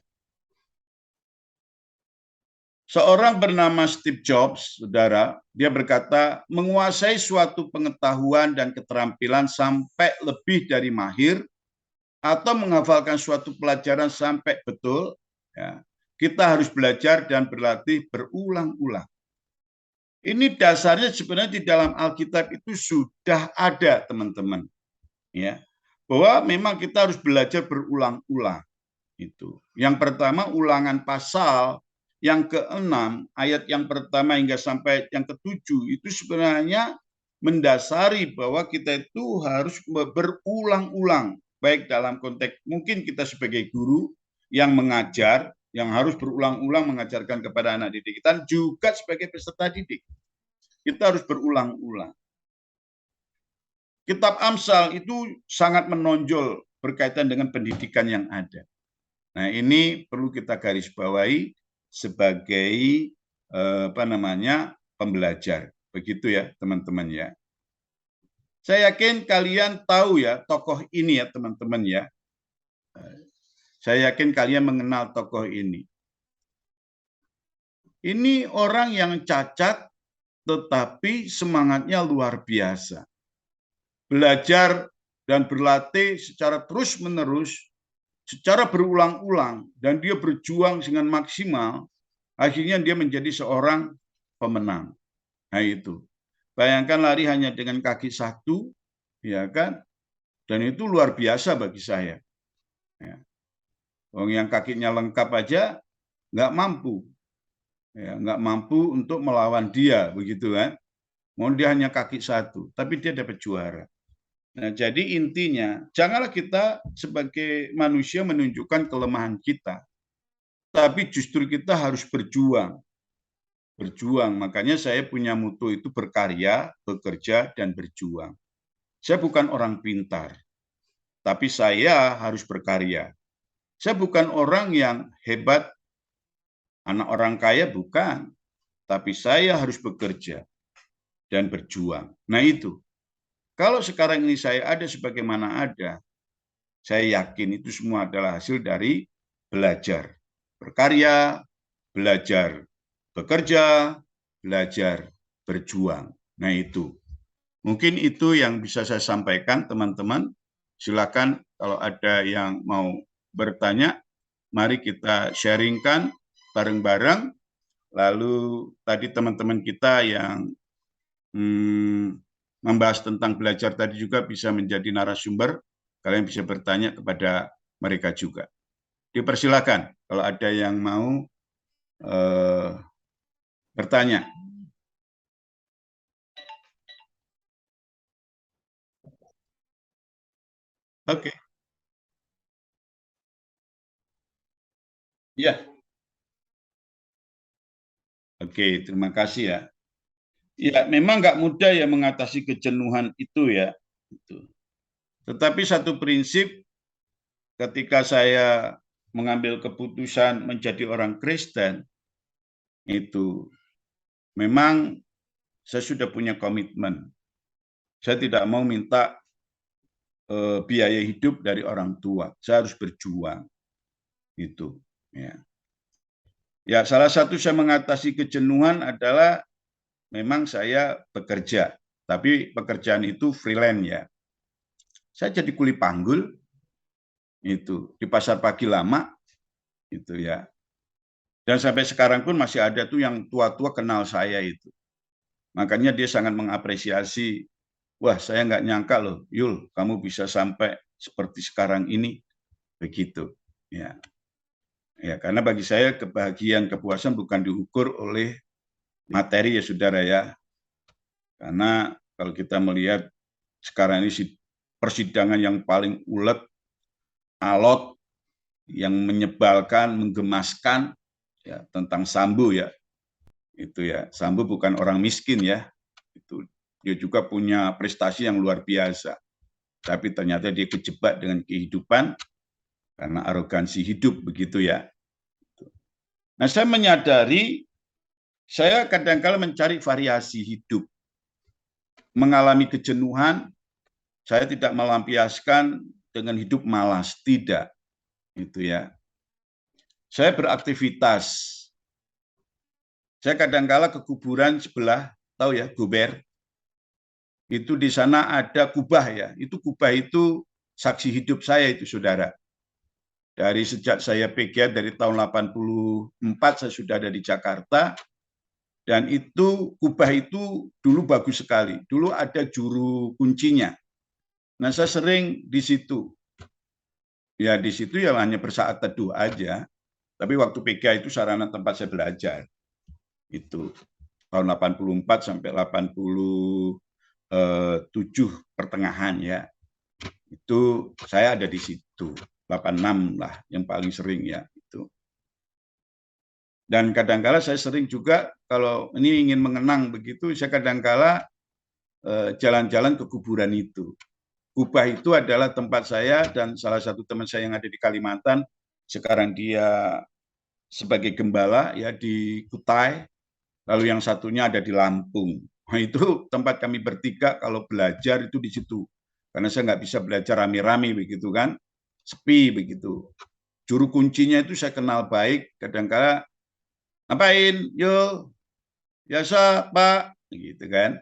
Seorang bernama Steve Jobs, saudara, dia berkata, menguasai suatu pengetahuan dan keterampilan sampai lebih dari mahir, atau menghafalkan suatu pelajaran sampai betul, ya, kita harus belajar dan berlatih berulang-ulang. Ini dasarnya sebenarnya di dalam Alkitab itu sudah ada, teman-teman. Ya, bahwa memang kita harus belajar berulang-ulang. Itu. Yang pertama ulangan pasal yang ke-6 ayat yang pertama hingga sampai yang ke-7 itu sebenarnya mendasari bahwa kita itu harus berulang-ulang, baik dalam konteks mungkin kita sebagai guru yang mengajar, yang harus berulang-ulang mengajarkan kepada anak didik kita, juga sebagai peserta didik. Kita harus berulang-ulang. Kitab Amsal itu sangat menonjol berkaitan dengan pendidikan yang ada. Nah, ini perlu kita garis bawahi sebagai pembelajar. Begitu ya, teman-teman ya. Saya yakin kalian tahu ya tokoh ini ya, teman-teman ya. Saya yakin kalian mengenal tokoh ini. Ini orang yang cacat tetapi semangatnya luar biasa. Belajar dan berlatih secara terus-menerus, secara berulang-ulang, dan dia berjuang dengan maksimal, akhirnya dia menjadi seorang pemenang. Nah itu. Bayangkan lari hanya dengan kaki satu, ya kan? Dan itu luar biasa bagi saya. Ya. Orang yang kakinya lengkap aja nggak mampu. Ya, nggak mampu untuk melawan dia, begitu kan? Mau dia hanya kaki satu, tapi dia dapat juara. Nah, jadi intinya, janganlah kita sebagai manusia menunjukkan kelemahan kita, tapi justru kita harus berjuang. Berjuang, makanya saya punya motto itu berkarya, bekerja, dan berjuang. Saya bukan orang pintar, tapi saya harus berkarya. Saya bukan orang yang hebat, anak orang kaya bukan, tapi saya harus bekerja dan berjuang. Nah itu. Kalau sekarang ini saya ada sebagaimana ada, saya yakin itu semua adalah hasil dari belajar, berkarya, belajar, bekerja, belajar, berjuang. Nah itu. Mungkin itu yang bisa saya sampaikan, teman-teman. Silakan kalau ada yang mau bertanya, mari kita sharingkan bareng-bareng. Lalu tadi teman-teman kita yang membahas tentang belajar tadi juga bisa menjadi narasumber, kalian bisa bertanya kepada mereka juga. Dipersilakan kalau ada yang mau bertanya. Oke. Ya. Oke, terima kasih ya. Ya, memang nggak mudah ya mengatasi kejenuhan itu ya. Tetapi satu prinsip ketika saya mengambil keputusan menjadi orang Kristen, itu memang saya sudah punya komitmen. Saya tidak mau minta biaya hidup dari orang tua. Saya harus berjuang. Itu. Ya. Ya, salah satu saya mengatasi kejenuhan adalah memang saya bekerja, tapi pekerjaan itu freelance ya. Saya jadi kuli panggul itu di Pasar Pagi Lama itu ya. Dan sampai sekarang pun masih ada tuh yang tua-tua kenal saya itu. Makanya dia sangat mengapresiasi, wah saya nggak nyangka loh, Yul, kamu bisa sampai seperti sekarang ini, begitu. Ya, ya karena bagi saya kebahagiaan, kepuasan bukan diukur oleh materi ya saudara ya. Karena kalau kita melihat sekarang ini persidangan yang paling ulet, alot, yang menyebalkan, menggemaskan, ya tentang Sambo ya. Itu ya, Sambo bukan orang miskin ya. Itu dia juga punya prestasi yang luar biasa. Tapi ternyata dia kejebak dengan kehidupan karena arogansi hidup begitu ya. Nah, saya menyadari saya kadang-kala mencari variasi hidup. Mengalami kejenuhan, saya tidak melampiaskan dengan hidup malas, tidak. Itu ya. Saya beraktivitas. Saya kadang-kala ke kuburan sebelah, tahu ya, Gober. Itu di sana ada kubah ya. Itu kubah itu saksi hidup saya itu, saudara. Dari sejak saya PGA dari tahun 84 saya sudah ada di Jakarta. Dan itu kubah itu dulu bagus sekali. Dulu ada juru kuncinya. Nah, saya sering di situ. Ya, di situ ya hanya bersaat teduh aja. Tapi waktu PGA itu sarana tempat saya belajar. Itu tahun 84 sampai 87 pertengahan ya. Itu saya ada di situ. 86 lah yang paling sering ya. Itu. Dan kadang-kala saya sering juga kalau ini ingin mengenang begitu, saya kadang-kala jalan-jalan ke kuburan itu. Kubah itu adalah tempat saya dan salah satu teman saya yang ada di Kalimantan, sekarang dia sebagai gembala ya di Kutai, lalu yang satunya ada di Lampung. Nah, itu tempat kami bertiga kalau belajar itu di situ. Karena saya nggak bisa belajar rame-rame begitu kan, sepi begitu. Juru kuncinya itu saya kenal baik, kadang-kala ngapain, yo, biasa Pak, gitu kan.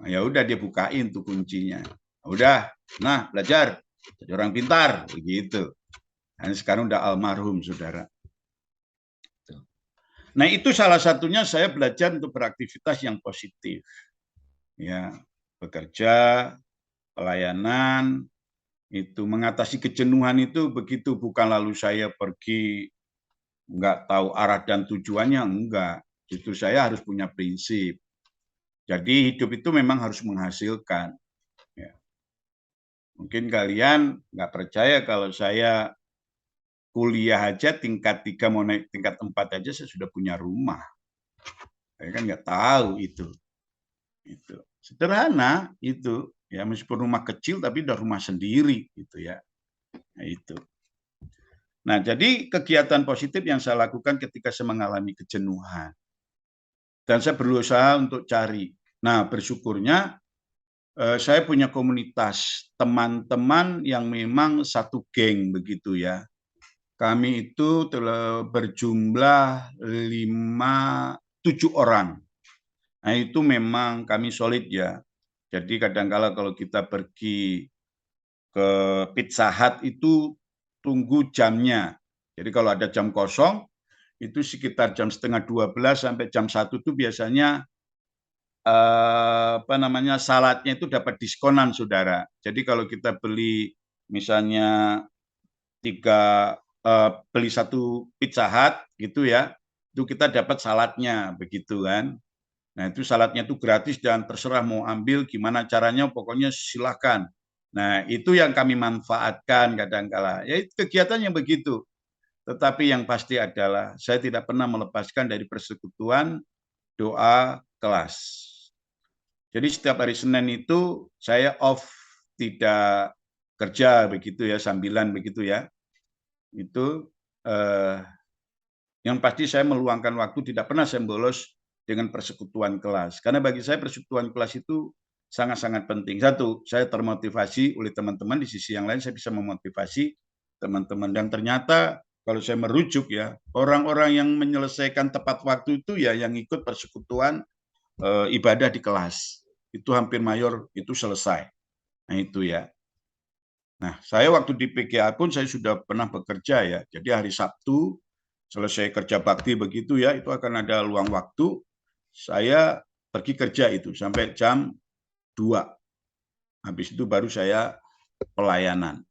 Ya udah dia bukain tuh kuncinya. Udah, nah belajar, jadi orang pintar, begitu. Dan sekarang udah almarhum, saudara. Nah itu salah satunya saya belajar untuk beraktivitas yang positif. Ya, bekerja, pelayanan, itu mengatasi kejenuhan itu begitu, bukan lalu saya pergi nggak tahu arah dan tujuannya, enggak. Itu saya harus punya prinsip. Jadi hidup itu memang harus menghasilkan. Ya. Mungkin kalian nggak percaya kalau saya kuliah aja tingkat 3 mau naik tingkat 4 aja saya sudah punya rumah. Saya kan nggak tahu itu. Sederhana itu. Ya meskipun rumah kecil tapi udah rumah sendiri gitu ya. Nah, itu. Nah, jadi kegiatan positif yang saya lakukan ketika saya mengalami kejenuhan. Dan saya berusaha untuk cari. Nah, bersyukurnya saya punya komunitas teman-teman yang memang satu geng begitu ya. Kami itu telah berjumlah 7 orang. Nah, itu memang kami solid ya. Jadi kadang-kala kalau kita pergi ke Pizza Hut itu tunggu jamnya. Jadi kalau ada jam kosong, itu sekitar jam 11:30 sampai jam 1 itu biasanya saladnya itu dapat diskonan, saudara. Jadi kalau kita beli misalnya beli 1 Pizza Hut gitu ya, itu kita dapat saladnya begitu kan. Nah itu saladnya itu gratis dan terserah mau ambil gimana caranya, pokoknya silakan. Nah itu yang kami manfaatkan kadang-kala. Ya itu kegiatan yang begitu. Tetapi yang pasti adalah saya tidak pernah melepaskan dari persekutuan doa kelas. Jadi setiap hari Senin itu saya off, tidak kerja begitu ya, sambilan begitu ya. Itu yang pasti saya meluangkan waktu, tidak pernah saya bolos dengan persekutuan kelas. Karena bagi saya persekutuan kelas itu sangat-sangat penting. Satu, saya termotivasi oleh teman-teman, di sisi yang lain saya bisa memotivasi teman-teman. Dan ternyata kalau saya merujuk ya, orang-orang yang menyelesaikan tepat waktu itu ya yang ikut persekutuan ibadah di kelas. Itu hampir mayor itu selesai. Nah itu ya. Nah saya waktu di PGA pun saya sudah pernah bekerja ya. Jadi hari Sabtu selesai kerja bakti begitu ya, itu akan ada luang waktu. Saya pergi kerja itu sampai jam 2. Habis itu baru saya pelayanan.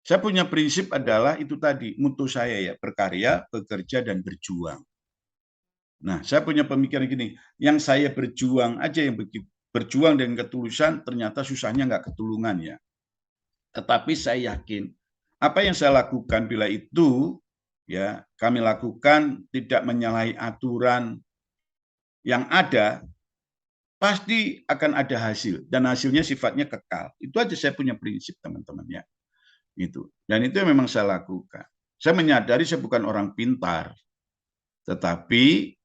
Saya punya prinsip adalah itu tadi, mutu saya ya, berkarya, bekerja, dan berjuang. Nah, saya punya pemikiran gini, yang saya berjuang aja yang begitu, berjuang dengan ketulusan, ternyata susahnya nggak ketulungan ya. Tetapi saya yakin, apa yang saya lakukan bila itu, ya kami lakukan tidak menyalahi aturan yang ada, pasti akan ada hasil, dan hasilnya sifatnya kekal. Itu aja saya punya prinsip, teman-teman ya. Itu. Dan itu yang memang saya lakukan. Saya menyadari saya bukan orang pintar, tetapi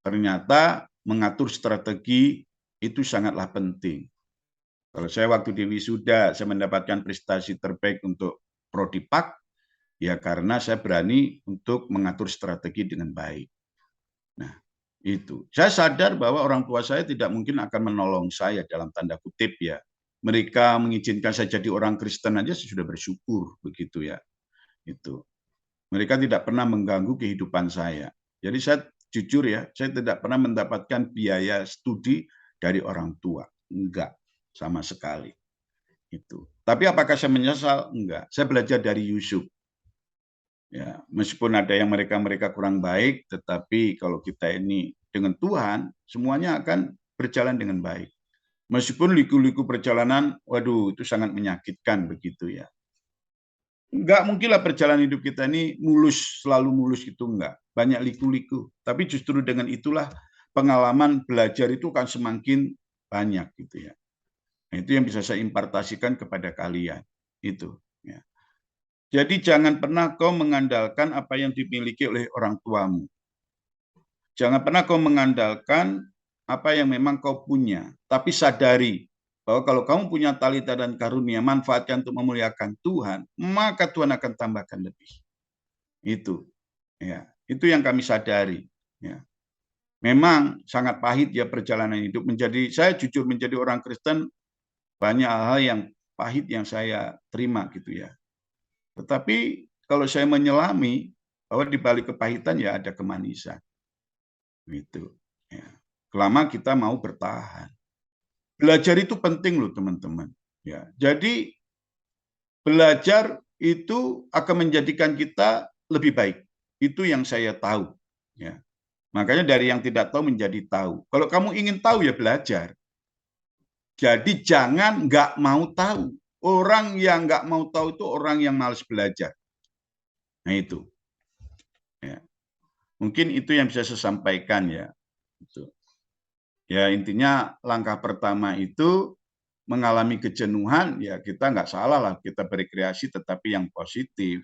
ternyata mengatur strategi itu sangatlah penting. Kalau saya waktu di wisuda, saya mendapatkan prestasi terbaik untuk Prodipak, ya karena saya berani untuk mengatur strategi dengan baik. Nah, itu. Saya sadar bahwa orang tua saya tidak mungkin akan menolong saya dalam tanda kutip ya. Mereka mengizinkan saya jadi orang Kristen aja saya sudah bersyukur begitu ya. Itu. Mereka tidak pernah mengganggu kehidupan saya. Jadi saya jujur ya, saya tidak pernah mendapatkan biaya studi dari orang tua. Enggak, sama sekali. Itu. Tapi apakah saya menyesal? Enggak. Saya belajar dari Yusuf. Ya, meskipun ada yang mereka kurang baik, tetapi kalau kita ini dengan Tuhan, semuanya akan berjalan dengan baik. Meskipun liku-liku perjalanan, waduh, itu sangat menyakitkan begitu ya. Enggak mungkinlah perjalanan hidup kita ini mulus, selalu mulus itu enggak. Banyak liku-liku. Tapi justru dengan itulah pengalaman belajar itu akan semakin banyak gitu ya. Nah, itu yang bisa saya impartasikan kepada kalian. Itu. Ya. Jadi jangan pernah kau mengandalkan apa yang dimiliki oleh orang tuamu. Jangan pernah kau mengandalkan apa yang memang kau punya. Tapi sadari bahwa kalau kamu punya talenta dan karunia, manfaatkan untuk memuliakan Tuhan, maka Tuhan akan tambahkan lebih. Itu, ya, itu yang kami sadari. Ya. Memang sangat pahit ya perjalanan hidup. Saya jujur menjadi orang Kristen, banyak hal yang pahit yang saya terima gitu ya. Tetapi kalau saya menyelami bahwa di balik kepahitan ya ada kemanisan. Gitu. Ya. Kelama kita mau bertahan. Belajar itu penting loh teman-teman. Ya, jadi belajar itu akan menjadikan kita lebih baik. Itu yang saya tahu. Ya. Makanya dari yang tidak tahu menjadi tahu. Kalau kamu ingin tahu ya belajar. Jadi jangan nggak mau tahu. Orang yang nggak mau tahu itu orang yang malas belajar. Nah itu. Ya. Mungkin itu yang bisa saya sampaikan ya. Itu. Ya intinya langkah pertama itu mengalami kejenuhan, ya kita nggak salah lah kita berkreasi tetapi yang positif.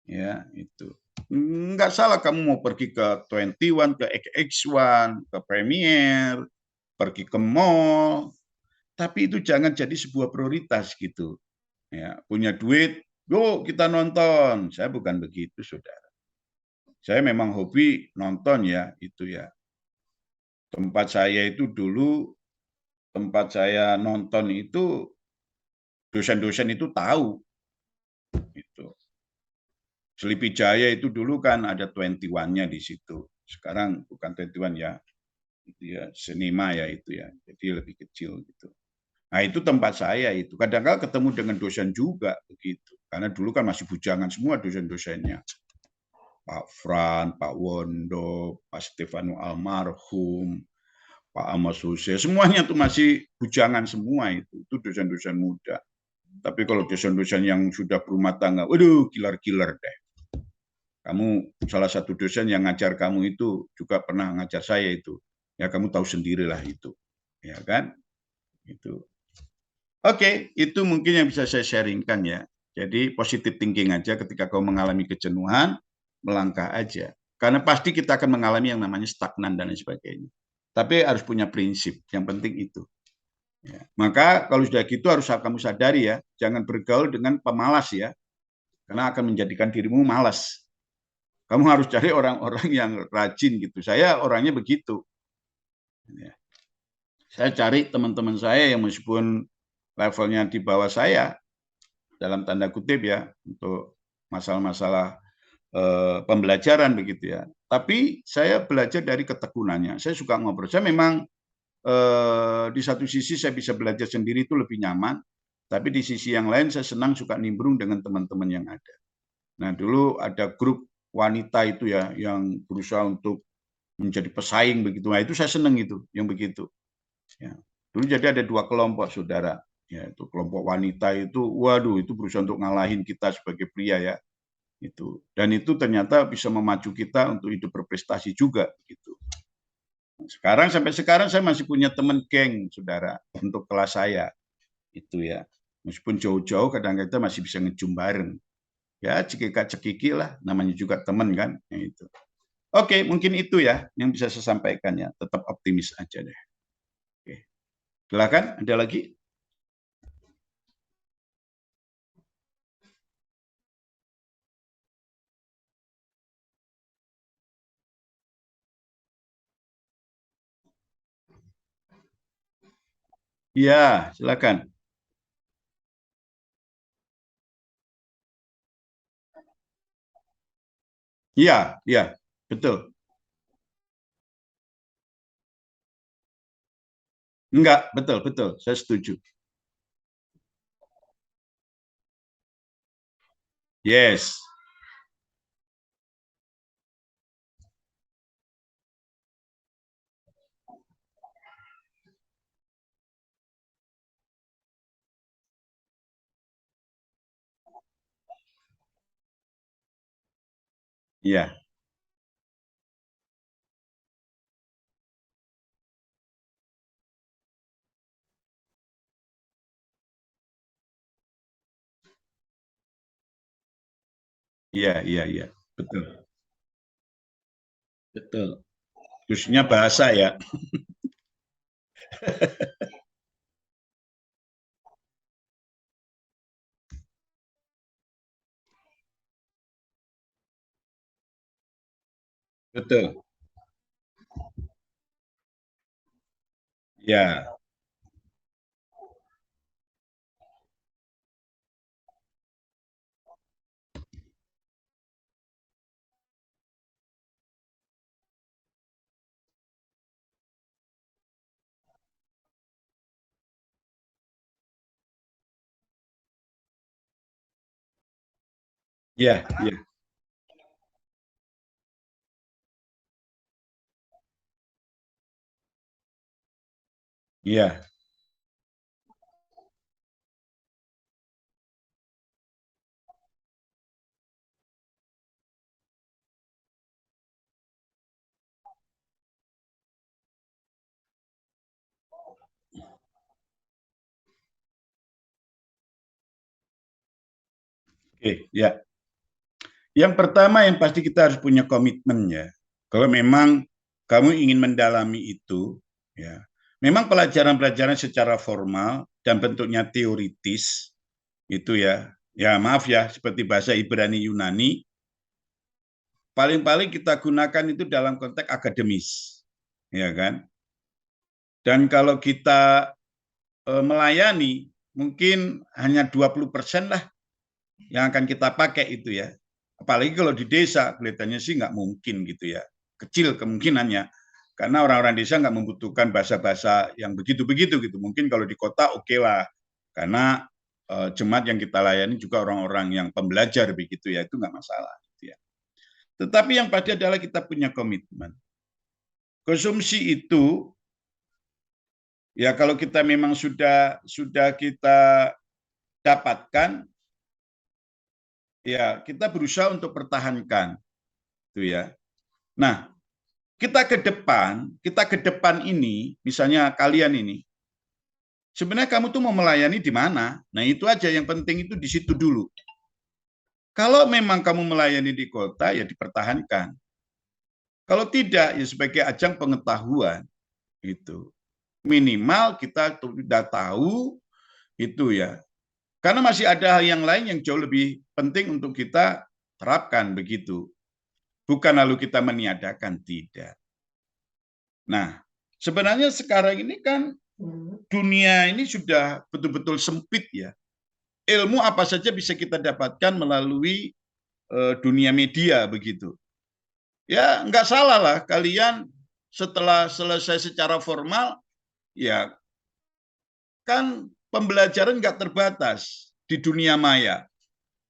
Ya itu. Nggak salah kamu mau pergi ke 21, ke XX1, ke Premiere, pergi ke mall, tapi itu jangan jadi sebuah prioritas gitu. Ya, punya duit, yuk kita nonton. Saya bukan begitu, saudara. Saya memang hobi nonton ya, itu ya. Tempat saya itu dulu, tempat saya nonton itu, dosen-dosen itu tahu. Gitu. Sleepy Jaya itu dulu kan ada 21-nya di situ. Sekarang bukan 21 ya. gitu ya, senima ya itu ya, jadi lebih kecil gitu. Nah itu tempat saya itu. Kadang-kadang ketemu dengan dosen juga begitu. Karena dulu kan masih bujangan semua dosen-dosennya. Pak Fran, Pak Wondo, Pak Stefano almarhum, Pak Amos Hussein, semuanya tuh masih bujangan semua itu. Itu dosen-dosen muda. Tapi kalau dosen-dosen yang sudah berumah tangga, waduh, killer-killer deh. Kamu salah satu dosen yang ngajar kamu itu juga pernah ngajar saya itu. Ya kamu tahu sendirilah itu. Ya kan? Itu. Oke, itu mungkin yang bisa saya sharingkan ya. Jadi positive thinking aja ketika kau mengalami kejenuhan, melangkah aja. Karena pasti kita akan mengalami yang namanya stagnan dan lain sebagainya. Tapi harus punya prinsip, yang penting itu. Ya. Maka kalau sudah gitu harus kamu sadari ya, jangan bergaul dengan pemalas ya. Karena akan menjadikan dirimu malas. Kamu harus cari orang-orang yang rajin gitu. Saya orangnya begitu. Ya. Saya cari teman-teman saya yang meskipun levelnya di bawah saya, dalam tanda kutip ya, untuk masalah-masalah pembelajaran begitu ya. Tapi saya belajar dari ketekunannya. Saya suka ngobrol. Saya memang di satu sisi saya bisa belajar sendiri itu lebih nyaman, tapi di sisi yang lain saya senang suka nimbrung dengan teman-teman yang ada. Nah dulu ada grup wanita itu ya, yang berusaha untuk menjadi pesaing begitu. Nah itu saya senang itu, yang begitu. Ya. Dulu jadi ada 2 kelompok saudara. Ya, itu kelompok wanita itu, waduh, itu berusaha untuk ngalahin kita sebagai pria ya, itu. Dan itu ternyata bisa memacu kita untuk hidup berprestasi juga, gitu. Sekarang sampai sekarang saya masih punya teman geng, saudara, untuk kelas saya, itu ya. Meskipun jauh-jauh, kadang kita masih bisa ngejum bareng. Ya, cekika-cekiki lah, namanya juga teman kan, ya, itu. Oke, mungkin itu ya yang bisa saya sampaikan ya. Tetap optimis aja deh. Oke. Silakan, ada lagi? Ya, silakan. Iya, iya, betul. Enggak, betul, betul. Saya setuju. Yes. Iya, iya, iya, iya. Betul, betul. Khususnya bahasa ya. Betul. Ya, ya, ya, ya, oke, ya. Yang pertama yang pasti kita harus punya komitmen ya. Kalau memang kamu ingin mendalami itu, ya. Memang pelajaran-pelajaran secara formal dan bentuknya teoritis itu ya. Ya maaf ya, seperti bahasa Ibrani Yunani, paling-paling kita gunakan itu dalam konteks akademis, ya kan? Dan kalau kita melayani, mungkin hanya 20% lah yang akan kita pakai itu ya. Apalagi kalau di desa, kelihatannya sih nggak mungkin gitu ya. Kecil kemungkinannya. Karena orang-orang desa nggak membutuhkan bahasa-bahasa yang begitu-begitu gitu. Mungkin kalau di kota oke lah, karena jemaat yang kita layani juga orang-orang yang pembelajar begitu ya, itu nggak masalah. Gitu ya. Tetapi yang pasti adalah kita punya komitmen. Konsumsi itu, ya kalau kita memang sudah kita dapatkan, ya kita berusaha untuk pertahankan, itu ya. Nah, kita ke depan ini, misalnya kalian ini, sebenarnya kamu tuh mau melayani di mana? Nah, itu aja yang penting itu di situ dulu. Kalau memang kamu melayani di kota, ya dipertahankan. Kalau tidak, ya sebagai ajang pengetahuan, itu minimal kita sudah tahu itu ya. Karena masih ada hal yang lain yang jauh lebih penting untuk kita terapkan begitu. Bukan lalu kita meniadakan, tidak. Nah, sebenarnya sekarang ini kan dunia ini sudah betul-betul sempit ya. Ilmu apa saja bisa kita dapatkan melalui dunia media begitu. Ya, nggak salah lah kalian setelah selesai secara formal, ya kan pembelajaran nggak terbatas di dunia maya.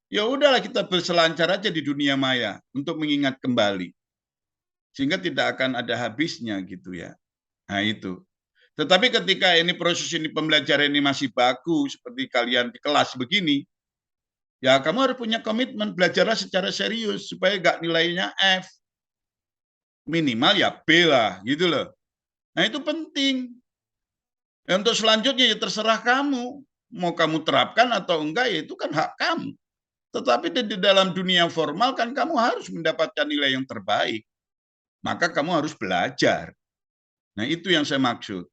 Ya udahlah kita berselancar aja di dunia maya untuk mengingat kembali. Sehingga tidak akan ada habisnya gitu ya. Nah itu. Tetapi ketika ini proses ini pembelajaran ini masih baku seperti kalian di kelas begini, ya kamu harus punya komitmen belajarlah secara serius supaya nggak nilainya F. Minimal ya B lah gitu loh. Nah itu penting. Ya, untuk selanjutnya ya terserah kamu. Mau kamu terapkan atau enggak ya itu kan hak kamu. Tetapi di dalam dunia formal kan kamu harus mendapatkan nilai yang terbaik. Maka kamu harus belajar. Nah itu yang saya maksud.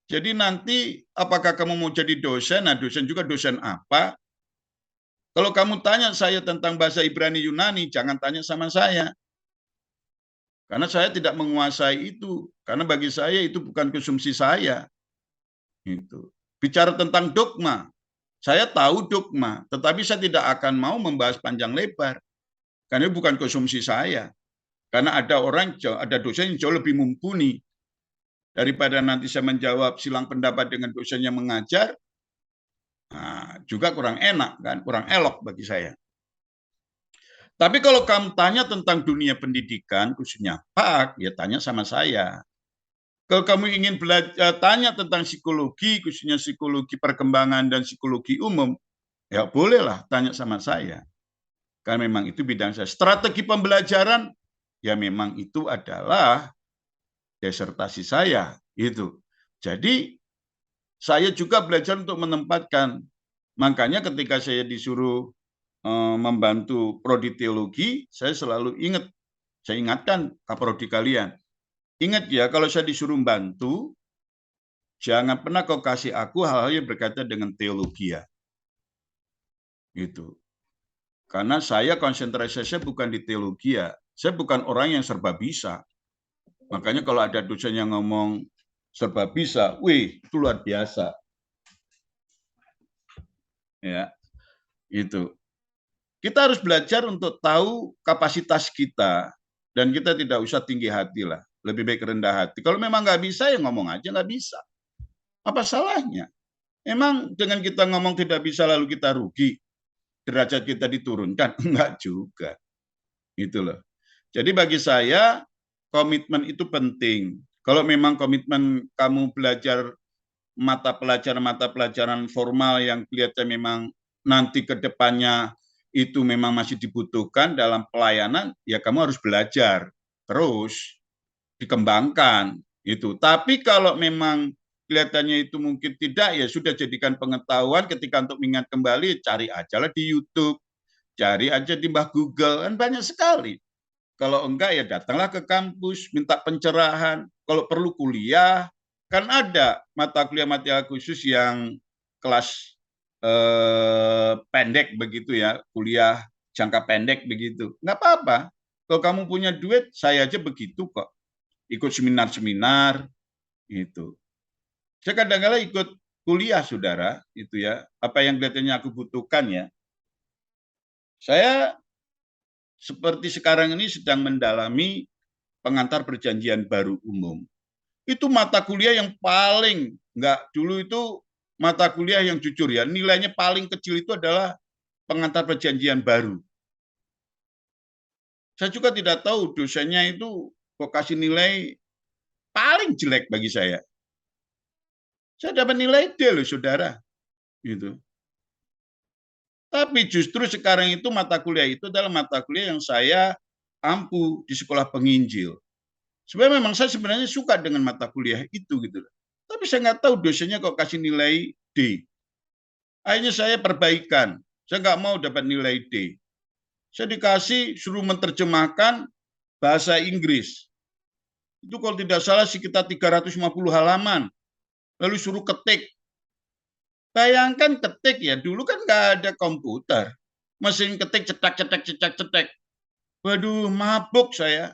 Jadi nanti apakah kamu mau jadi dosen? Nah dosen juga dosen apa? Kalau kamu tanya saya tentang bahasa Ibrani Yunani, jangan tanya sama saya. Karena saya tidak menguasai itu. Karena bagi saya itu bukan konsumsi saya. Itu. Bicara tentang dogma, saya tahu dogma, tetapi saya tidak akan mau membahas panjang lebar. Karena itu bukan konsumsi saya. Karena ada ada dosen yang jauh lebih mumpuni. Daripada nanti saya menjawab silang pendapat dengan dosen yang mengajar, nah, juga kurang enak, kan? Kurang elok bagi saya. Tapi kalau kamu tanya tentang dunia pendidikan, khususnya PAK, ya tanya sama saya. Kalau kamu ingin belajar, tanya tentang psikologi, khususnya psikologi perkembangan dan psikologi umum, ya bolehlah tanya sama saya. Karena memang itu bidang saya. Strategi pembelajaran, ya memang itu adalah disertasi saya. Itu. Jadi, saya juga belajar untuk menempatkan. Makanya ketika saya disuruh membantu prodi teologi, saya selalu saya ingatkan kaprodi kalian. Ingat ya, kalau saya disuruh bantu, jangan pernah kau kasih aku hal-hal yang berkaitan dengan teologi ya. Gitu. Karena saya konsentrasi saya bukan di teologi ya. Saya bukan orang yang serba bisa. Makanya kalau ada dosen yang ngomong serba bisa, wih, itu luar biasa. Ya, itu. Kita harus belajar untuk tahu kapasitas kita dan kita tidak usah tinggi hati lah. Lebih baik rendah hati. Kalau memang nggak bisa, ya ngomong aja nggak bisa. Apa salahnya? Emang dengan kita ngomong tidak bisa lalu kita rugi, derajat kita diturunkan? Enggak juga. Gitu loh. Jadi bagi saya, komitmen itu penting. Kalau memang komitmen kamu belajar mata pelajaran formal yang kelihatan memang nanti ke depannya itu memang masih dibutuhkan dalam pelayanan, ya kamu harus belajar terus dikembangkan itu. Tapi kalau memang kelihatannya itu mungkin tidak, ya sudah jadikan pengetahuan ketika untuk mengingat kembali, cari aja lah di YouTube, cari aja di Mbah Google, kan banyak sekali. Kalau enggak ya datanglah ke kampus, minta pencerahan, kalau perlu kuliah, kan ada mata kuliah khusus yang kelas pendek begitu ya, kuliah jangka pendek begitu. Nggak apa-apa. Kalau kamu punya duit, saya aja begitu kok. Ikut seminar-seminar, itu. Saya kadang-kadang ikut kuliah, saudara, itu ya. Apa yang kelihatannya aku butuhkan ya. Saya seperti sekarang ini sedang mendalami pengantar perjanjian baru umum, itu mata kuliah yang paling, enggak, dulu itu mata kuliah yang jujur ya, nilainya paling kecil itu adalah pengantar perjanjian baru. Saya juga tidak tahu dosennya itu kok kasih nilai paling jelek bagi saya. Saya dapat nilai D loh, saudara. Gitu. Tapi justru sekarang itu mata kuliah itu adalah mata kuliah yang saya ampu di sekolah penginjil. Sebenarnya memang saya sebenarnya suka dengan mata kuliah itu gitu. Tapi saya nggak tahu dosennya kok kasih nilai D. Akhirnya saya perbaikan. Saya nggak mau dapat nilai D. Saya dikasih suruh menerjemahkan bahasa Inggris. Itu kalau tidak salah sekitar 350 halaman. Lalu suruh ketik. Bayangkan ketik ya, dulu kan nggak ada komputer. Mesin ketik cetak. Waduh, mabuk saya.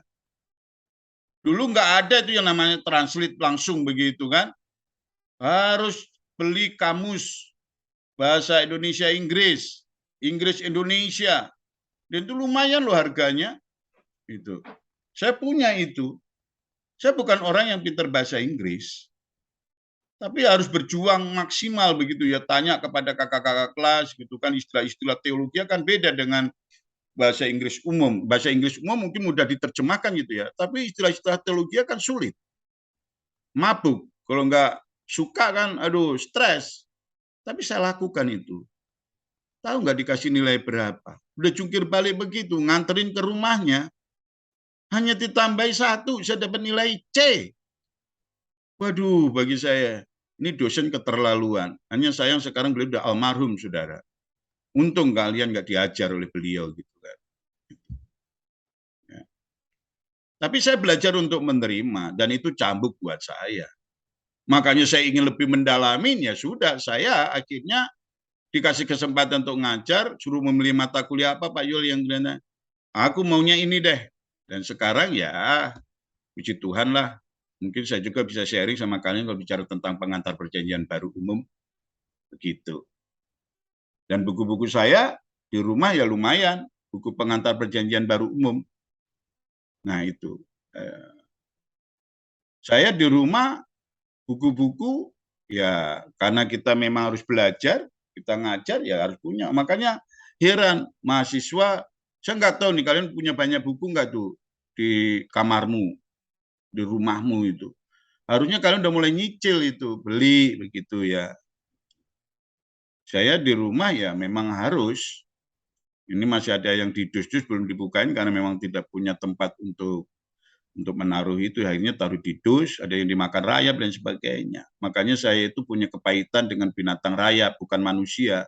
Dulu nggak ada itu yang namanya translate langsung begitu kan. Harus beli kamus bahasa Indonesia Inggris, Inggris Indonesia. Dan itu lumayan loh harganya. Itu. Saya punya itu. Saya bukan orang yang pintar bahasa Inggris. Tapi harus berjuang maksimal begitu ya. Tanya kepada kakak-kakak kelas gitu kan, istilah-istilah teologi kan beda dengan bahasa Inggris umum. Bahasa Inggris umum mungkin mudah diterjemahkan gitu ya. Tapi istilah-istilah teologi kan sulit. Mabuk. Kalau nggak suka kan, aduh stres. Tapi saya lakukan itu. Tahu nggak dikasih nilai berapa? Udah jungkir balik begitu, nganterin ke rumahnya, hanya ditambahi 1, saya dapat nilai C. Waduh, bagi saya, ini dosen keterlaluan. Hanya sayang sekarang beliau udah almarhum, saudara. Untung kalian nggak diajar oleh beliau gitu kan. Ya. Tapi saya belajar untuk menerima, dan itu cambuk buat saya. Makanya saya ingin lebih mendalamin, ya sudah, saya akhirnya dikasih kesempatan untuk ngajar, suruh memilih mata kuliah apa Pak Yul yang benar. Aku maunya ini deh. Dan sekarang ya, puji Tuhan lah, mungkin saya juga bisa sharing sama kalian kalau bicara tentang pengantar perjanjian baru umum. Begitu. Dan buku-buku saya di rumah ya lumayan, buku pengantar perjanjian baru umum. Nah itu. Saya di rumah, buku-buku, ya karena kita memang harus belajar, kita ngajar ya harus punya. Makanya heran mahasiswa, saya nggak tahu nih kalian punya banyak buku nggak tuh di kamarmu, di rumahmu itu. Harusnya kalian udah mulai nyicil itu, beli begitu ya. Saya di rumah ya memang harus. Ini masih ada yang di dus-dus belum dibukain karena memang tidak punya tempat untuk menaruh itu, akhirnya taruh di dus, ada yang dimakan rayap dan sebagainya. Makanya saya itu punya kepahitan dengan binatang rayap, bukan manusia.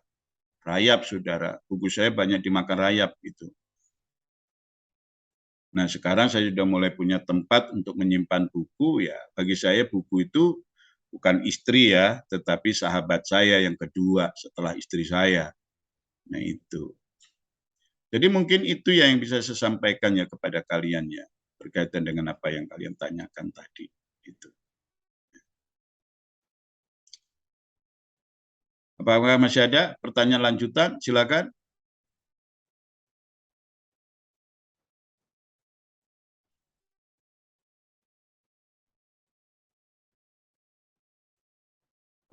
Rayap, saudara. Buku saya banyak dimakan rayap gitu. Nah, sekarang saya sudah mulai punya tempat untuk menyimpan buku, ya bagi saya buku itu bukan istri ya, tetapi sahabat saya yang kedua setelah istri saya. Nah, itu. Jadi mungkin itu yang bisa saya sampaikan ya kepada kalian ya, berkaitan dengan apa yang kalian tanyakan tadi. Itu. Apakah masih ada pertanyaan lanjutan? Silakan.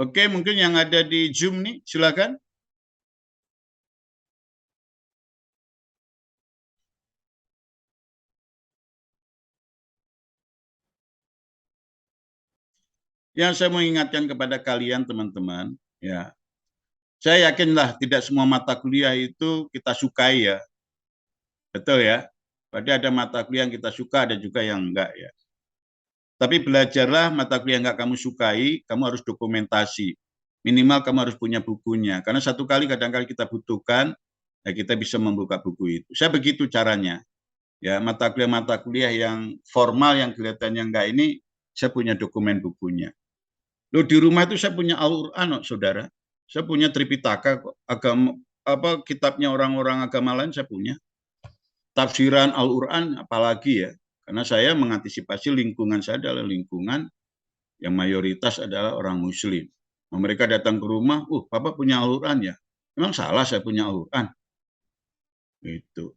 Oke, mungkin yang ada di Zoom nih, silakan. Yang saya mau ingatkan kepada kalian teman-teman, ya, saya yakinlah tidak semua mata kuliah itu kita sukai ya, betul ya. Pada ada mata kuliah yang kita suka, ada juga yang enggak ya. Tapi belajarlah mata kuliah yang enggak kamu sukai, kamu harus dokumentasi. Minimal kamu harus punya bukunya, karena satu kali kadang-kali kita butuhkan, ya kita bisa membuka buku itu. Saya begitu caranya. Ya, mata kuliah yang formal yang kelihatannya enggak ini, saya punya dokumen bukunya. Loh, di rumah itu saya punya Al-Qur'an, saudara. Saya punya Tripitaka, agama apa kitabnya orang-orang agama lain saya punya. Tafsiran Al-Qur'an apalagi ya. Karena saya mengantisipasi lingkungan saya adalah lingkungan yang mayoritas adalah orang muslim. Mereka datang ke rumah, Papa punya Al-Qur'an ya. Memang salah saya punya Al-Qur'an. Itu.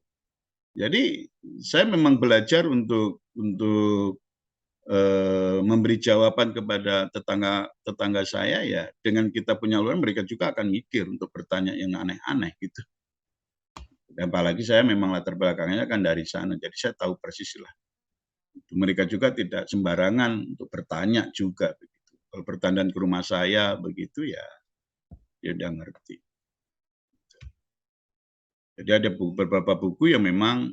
Jadi saya memang belajar untuk memberi jawaban kepada tetangga saya ya dengan kita punya luar mereka juga akan mikir untuk bertanya yang aneh-aneh gitu. Dan apalagi saya memang latar belakangnya kan dari sana, jadi saya tahu persis lah. Mereka juga tidak sembarangan untuk bertanya juga begitu. Kalau bertanya ke rumah saya begitu ya, dia udah ngerti. Jadi ada beberapa buku yang memang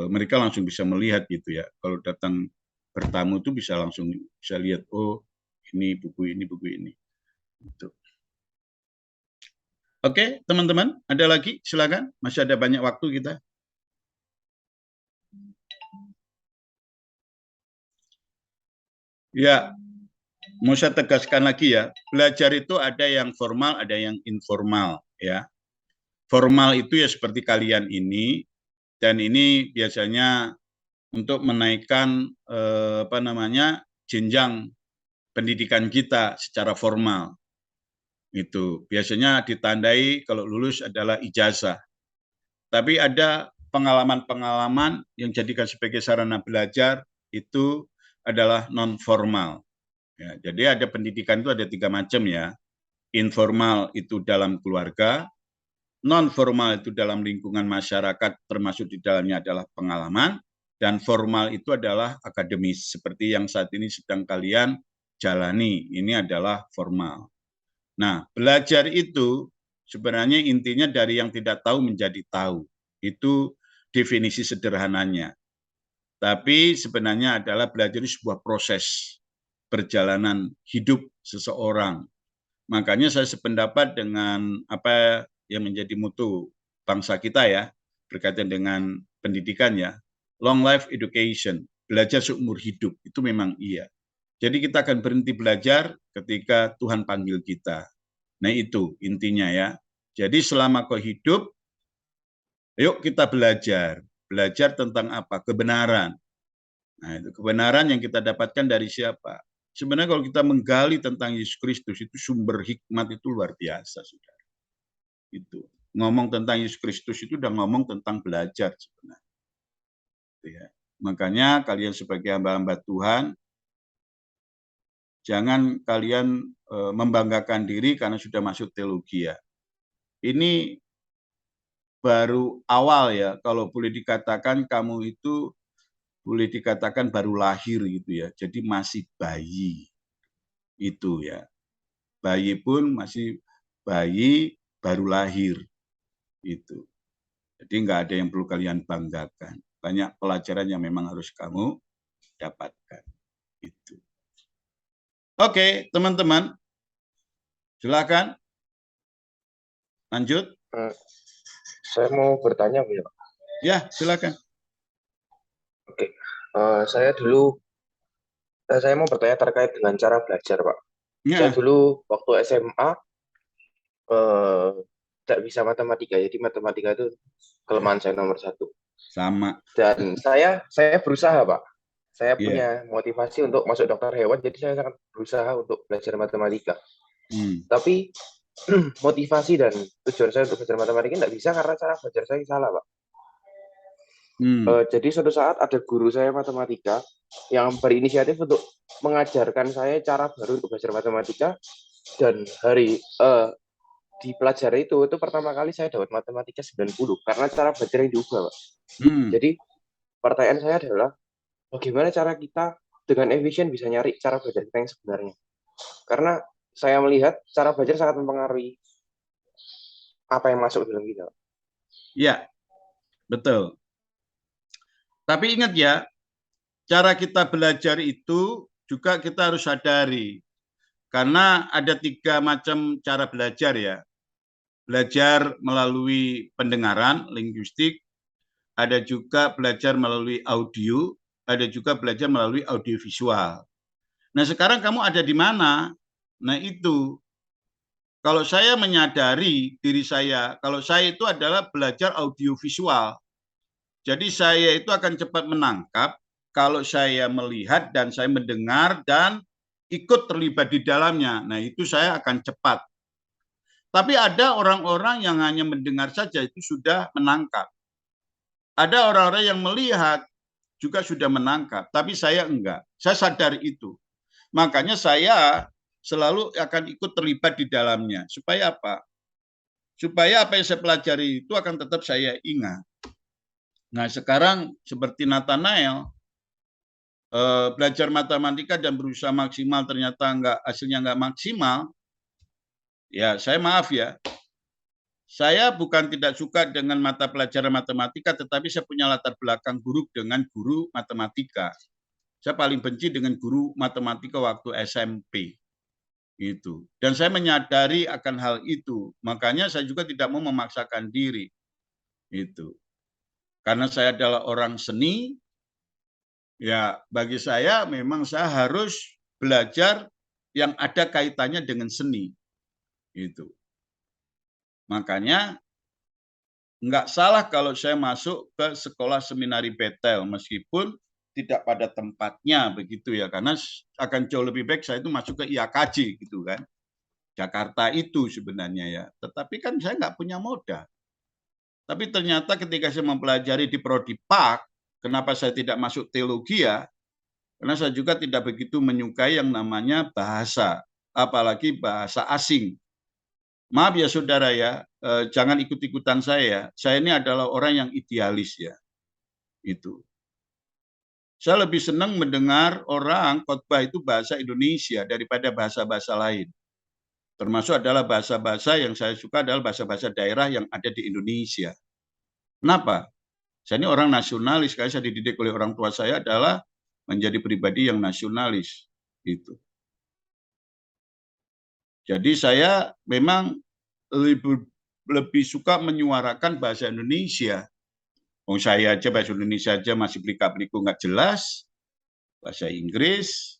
mereka langsung bisa melihat gitu ya. Kalau datang bertamu itu bisa langsung bisa lihat, oh ini buku ini, buku ini. Gitu. Oke, teman-teman, ada lagi? Silakan. Masih ada banyak waktu kita. Ya, mau saya tegaskan lagi ya, belajar itu ada yang formal, ada yang informal ya. Formal itu ya seperti kalian ini, dan ini biasanya untuk menaikkan jenjang pendidikan kita secara formal. Itu biasanya ditandai kalau lulus adalah ijazah. Tapi ada pengalaman-pengalaman yang jadikan sebagai sarana belajar itu adalah non formal. Ya, jadi ada pendidikan itu ada 3 macam ya. Informal itu dalam keluarga, non formal itu dalam lingkungan masyarakat termasuk di dalamnya adalah pengalaman, dan formal itu adalah akademis seperti yang saat ini sedang kalian jalani. Ini adalah formal. Nah, belajar itu sebenarnya intinya dari yang tidak tahu menjadi tahu. Itu definisi sederhananya. Tapi sebenarnya adalah belajar itu sebuah proses perjalanan hidup seseorang. Makanya saya sependapat dengan apa yang menjadi mutu bangsa kita ya, berkaitan dengan pendidikan ya. Long life education, belajar seumur hidup, itu memang iya. Jadi kita akan berhenti belajar ketika Tuhan panggil kita. Nah itu intinya ya. Jadi selama kau hidup, yuk kita belajar. Belajar tentang apa? Kebenaran. Nah itu kebenaran yang kita dapatkan dari siapa? Sebenarnya kalau kita menggali tentang Yesus Kristus, itu sumber hikmat itu luar biasa, saudara. Itu ngomong tentang Yesus Kristus itu udah ngomong tentang belajar sebenarnya. Ya. Makanya kalian sebagai hamba-hamba Tuhan, jangan kalian membanggakan diri karena sudah masuk teologi ya. Ini baru awal ya, kalau boleh dikatakan kamu itu boleh dikatakan baru lahir gitu ya. Jadi masih bayi itu ya. Bayi pun masih bayi baru lahir itu. Jadi nggak ada yang perlu kalian banggakan. Banyak pelajaran yang memang harus kamu dapatkan. Itu. Oke, teman-teman. Silakan. Lanjut. Saya mau bertanya, Bu. Ya, silakan. Oke. Saya mau bertanya terkait dengan cara belajar, Pak. Ya. Saya dulu waktu SMA tidak bisa matematika, jadi matematika itu kelemahan saya nomor 1. Sama. Dan saya berusaha, Pak. Saya punya motivasi untuk masuk dokter hewan, jadi saya sangat berusaha untuk belajar matematika. Tapi motivasi dan tujuan saya untuk belajar matematika tidak bisa karena cara belajar saya salah, Pak. Jadi suatu saat ada guru saya matematika yang berinisiatif untuk mengajarkan saya cara baru untuk belajar matematika, dan di pelajaran itu pertama kali saya dapat matematika 90 karena cara belajar yang diubah, Pak. Jadi pertanyaan saya adalah bagaimana cara kita dengan efisien bisa nyari cara belajar kita yang sebenarnya? Karena saya melihat cara belajar sangat mempengaruhi apa yang masuk dalam kita. Ya, betul. Tapi ingat ya, cara kita belajar itu juga kita harus sadari. Karena ada 3 macam cara belajar ya. Belajar melalui pendengaran, linguistik, ada juga belajar melalui audio, ada juga belajar melalui audiovisual. Nah sekarang kamu ada di mana? Nah itu, kalau saya menyadari diri saya, kalau saya itu adalah belajar audiovisual. Jadi saya itu akan cepat menangkap kalau saya melihat dan saya mendengar dan ikut terlibat di dalamnya. Nah itu saya akan cepat. Tapi ada orang-orang yang hanya mendengar saja itu sudah menangkap. Ada orang-orang yang melihat juga sudah menangkap, tapi saya enggak. Saya sadar itu. Makanya saya selalu akan ikut terlibat di dalamnya. Supaya apa? Supaya apa yang saya pelajari itu akan tetap saya ingat. Nah, sekarang seperti Nathanael, belajar matematika dan berusaha maksimal ternyata hasilnya enggak maksimal, ya saya maaf ya. Saya bukan tidak suka dengan mata pelajaran matematika, tetapi saya punya latar belakang buruk dengan guru matematika. Saya paling benci dengan guru matematika waktu SMP. Itu. Dan saya menyadari akan hal itu. Makanya saya juga tidak mau memaksakan diri. Itu. Karena saya adalah orang seni, ya bagi saya memang saya harus belajar yang ada kaitannya dengan seni. Itu. Makanya nggak salah kalau saya masuk ke sekolah seminari Betel, meskipun tidak pada tempatnya begitu ya, karena akan jauh lebih baik saya itu masuk ke IAKJ gitu kan. Jakarta itu sebenarnya ya, tetapi kan saya nggak punya modal. Tapi ternyata ketika saya mempelajari di Prodi Pak, kenapa saya tidak masuk teologi ya? Karena saya juga tidak begitu menyukai yang namanya bahasa, apalagi bahasa asing. Maaf ya saudara ya, jangan ikut-ikutan saya. Saya ini adalah orang yang idealis ya. Itu. Saya lebih senang mendengar orang khotbah itu bahasa Indonesia daripada bahasa-bahasa lain. Termasuk adalah bahasa-bahasa yang saya suka adalah bahasa-bahasa daerah yang ada di Indonesia. Kenapa? Saya ini orang nasionalis, karena saya dididik oleh orang tua saya adalah menjadi pribadi yang nasionalis. Gitu. Jadi saya memang lebih suka menyuarakan bahasa Indonesia. Saya aja bahasa Indonesia aja masih belika-beliku nggak jelas. Bahasa Inggris,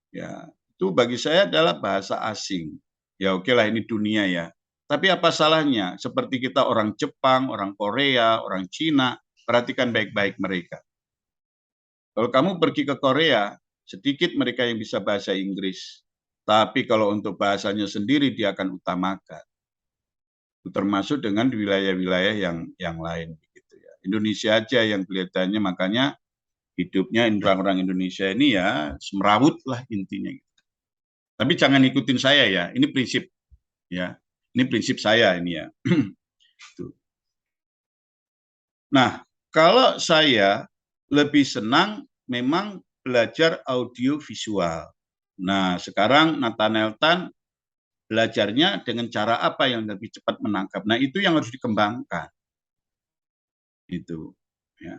ya itu bagi saya adalah bahasa asing. Ya oke lah ini dunia ya. Tapi apa salahnya? Seperti kita orang Jepang, orang Korea, orang Cina, perhatikan baik-baik mereka. Kalau kamu pergi ke Korea, sedikit mereka yang bisa bahasa Inggris. Tapi kalau untuk bahasanya sendiri dia akan utamakan. Termasuk dengan wilayah-wilayah yang lain begitu ya. Indonesia aja yang kelihatannya makanya hidupnya orang-orang Indonesia ini ya semerawut lah intinya. Tapi jangan ikutin saya ya, ini prinsip ya, ini prinsip saya ini ya. Nah, kalau saya lebih senang memang belajar audio visual. Nah, sekarang Nathanael Tan belajarnya dengan cara apa yang lebih cepat menangkap. Nah, itu yang harus dikembangkan. Itu ya.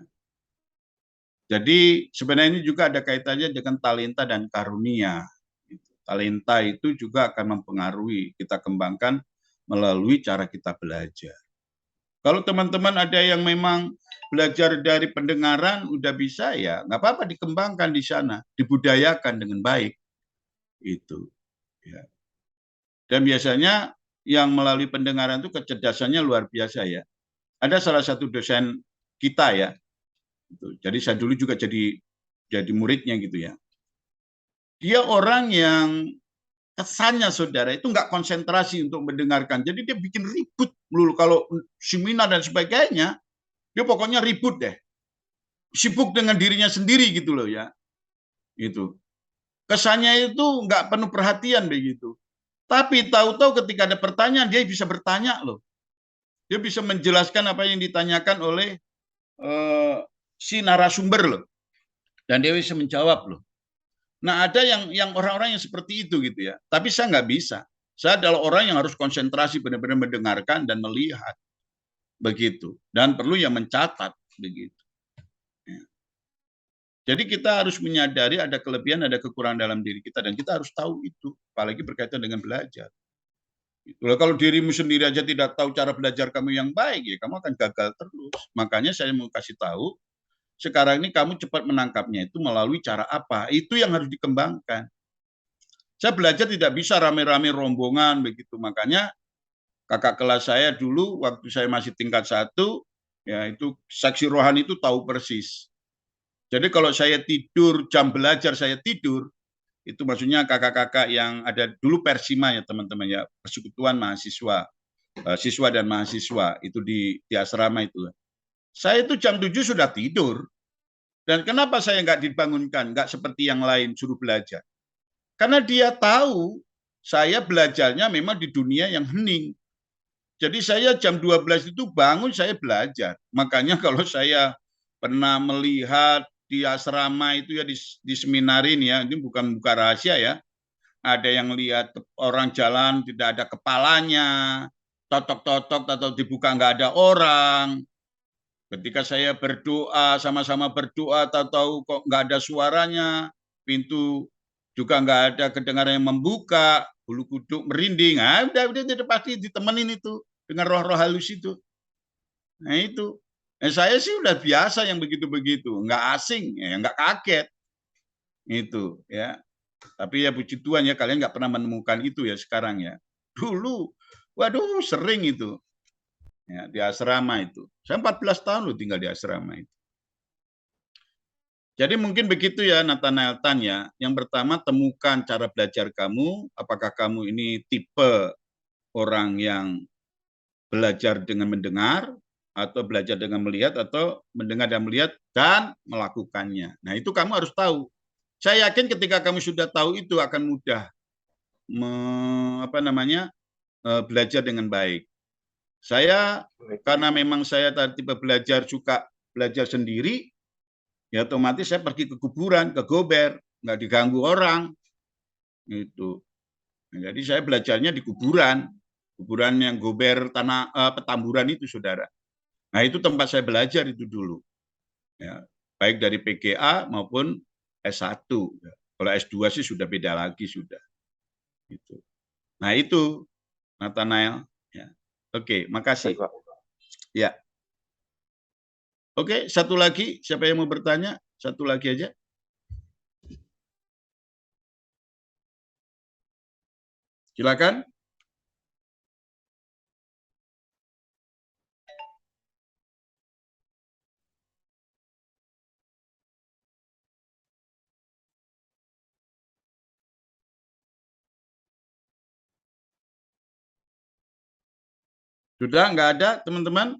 Jadi sebenarnya ini juga ada kaitannya dengan talenta dan karunia. Talenta itu juga akan mempengaruhi, kita kembangkan melalui cara kita belajar. Kalau teman-teman ada yang memang belajar dari pendengaran udah bisa ya, nggak apa-apa dikembangkan di sana, dibudayakan dengan baik. Itu. Ya. Dan biasanya yang melalui pendengaran itu kecerdasannya luar biasa ya. Ada salah satu dosen kita ya, jadi saya dulu juga jadi muridnya gitu ya. Dia orang yang kesannya saudara itu nggak konsentrasi untuk mendengarkan. Jadi dia bikin ribut melulu. Kalau seminar dan sebagainya, dia pokoknya ribut deh. Sibuk dengan dirinya sendiri gitu loh ya. Itu. Kesannya itu nggak penuh perhatian begitu. Tapi tahu-tahu ketika ada pertanyaan, dia bisa bertanya loh. Dia bisa menjelaskan apa yang ditanyakan oleh si narasumber loh. Dan dia bisa menjawab loh. Nah, ada yang orang-orang yang seperti itu gitu ya. Tapi saya nggak bisa. Saya adalah orang yang harus konsentrasi benar-benar mendengarkan dan melihat. Begitu. Dan perlu yang mencatat. Begitu. Ya. Jadi kita harus menyadari ada kelebihan, ada kekurangan dalam diri kita. Dan kita harus tahu itu. Apalagi berkaitan dengan belajar. Itulah kalau dirimu sendiri aja tidak tahu cara belajar kamu yang baik, ya kamu akan gagal terus. Makanya saya mau kasih tahu, sekarang ini kamu cepat menangkapnya itu melalui cara apa? Itu yang harus dikembangkan. Saya belajar tidak bisa rame-rame rombongan begitu. Makanya kakak kelas saya dulu waktu saya masih tingkat 1, ya itu saksi rohani itu tahu persis. Jadi kalau saya tidur, jam belajar saya tidur, itu maksudnya kakak-kakak yang ada dulu Persima ya teman-teman ya, persekutuan mahasiswa, siswa dan mahasiswa itu di asrama itu. Saya itu jam 7 sudah tidur. Dan kenapa saya nggak dibangunkan, nggak seperti yang lain suruh belajar? Karena dia tahu saya belajarnya memang di dunia yang hening. Jadi saya jam 12 itu bangun, saya belajar. Makanya kalau saya pernah melihat di asrama itu ya, di seminarin ya, ini bukan buka rahasia ya, ada yang lihat orang jalan tidak ada kepalanya, totok-totok atau dibuka nggak ada orang. Ketika saya berdoa, sama-sama berdoa, tahu-tahu kok nggak ada suaranya, pintu juga nggak ada kedengaran yang membuka, bulu kuduk merinding, udah pasti ditemenin itu dengan roh-roh halus itu. Nah itu, saya sih udah biasa yang begitu-begitu, nggak asing, ya nggak kaget itu ya. Tapi ya puji Tuhan ya kalian nggak pernah menemukan itu ya sekarang ya. Dulu, waduh sering itu ya, di asrama itu. Saya 14 tahun loh tinggal di asrama itu. Jadi mungkin begitu ya Nathanael Tan ya. Yang pertama temukan cara belajar kamu, apakah kamu ini tipe orang yang belajar dengan mendengar, atau belajar dengan melihat, atau mendengar dan melihat dan melakukannya. Nah itu kamu harus tahu. Saya yakin ketika kamu sudah tahu itu akan mudah belajar dengan baik. Saya karena memang saya tipe belajar suka belajar sendiri, ya otomatis saya pergi ke kuburan, ke gober, nggak diganggu orang. Itu. Nah, jadi saya belajarnya di kuburan, kuburan yang gober tanah petamburan itu, saudara. Nah itu tempat saya belajar itu dulu, ya, baik dari PGA maupun S1. Kalau S2 sih sudah beda lagi sudah. Gitu. Nah itu Nathanael. Ya. Oke, makasih. Baik, Pak. Ya. Oke, satu lagi. Siapa yang mau bertanya? Satu lagi aja. Silakan. Sudah nggak ada, teman-teman?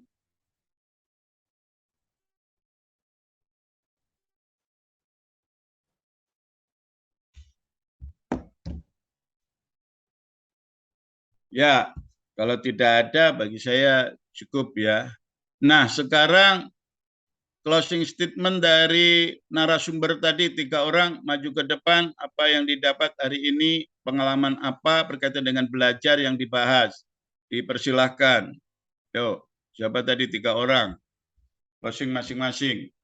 Ya, kalau tidak ada bagi saya cukup ya. Nah, sekarang closing statement dari narasumber tadi, 3 orang maju ke depan, apa yang didapat hari ini, pengalaman apa berkaitan dengan belajar yang dibahas. Dipersilahkan. Yuk, siapa tadi 3 orang? Closing masing-masing.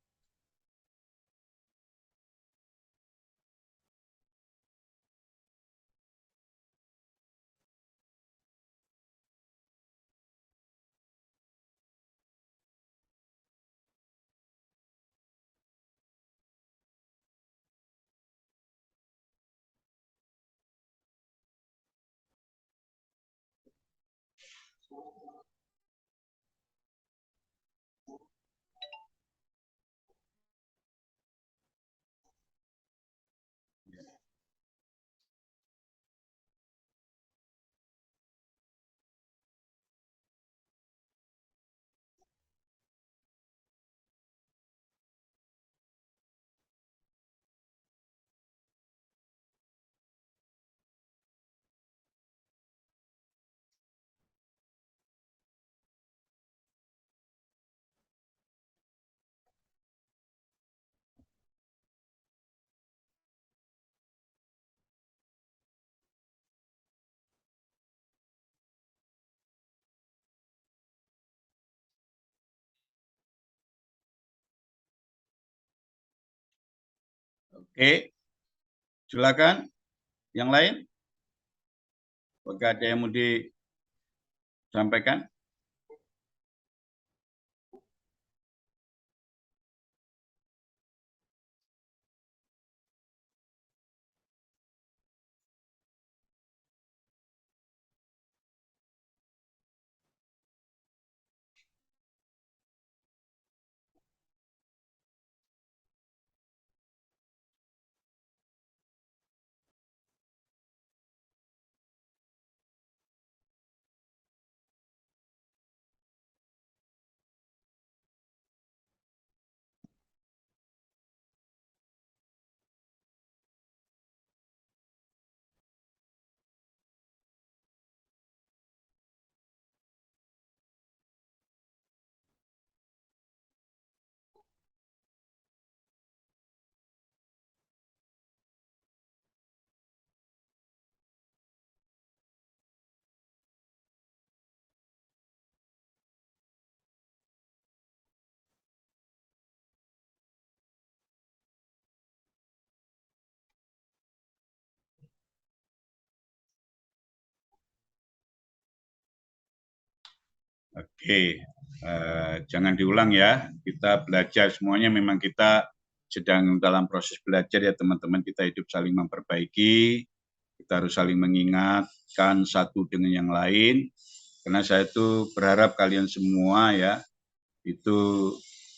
Oke, silakan. Yang lain? Apakah ada yang mau disampaikan? Oke, jangan diulang ya. Kita belajar semuanya memang kita sedang dalam proses belajar ya teman-teman. Kita hidup saling memperbaiki. Kita harus saling mengingatkan satu dengan yang lain. Karena saya itu berharap kalian semua ya itu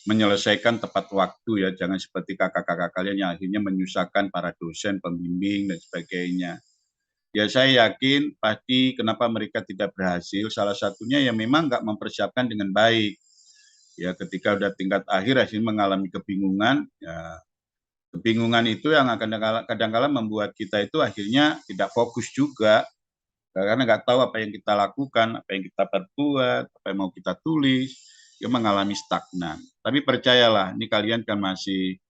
menyelesaikan tepat waktu ya. Jangan seperti kakak-kakak kalian yang akhirnya menyusahkan para dosen, pembimbing dan sebagainya. Ya saya yakin pasti kenapa mereka tidak berhasil, salah satunya ya memang nggak mempersiapkan dengan baik. Ya ketika udah tingkat akhir akhirnya mengalami kebingungan, ya kebingungan itu yang akan kadang-kala membuat kita itu akhirnya tidak fokus juga, karena nggak tahu apa yang kita lakukan, apa yang kita perbuat, apa yang mau kita tulis, ya mengalami stagnan. Tapi percayalah, ini kalian kan masih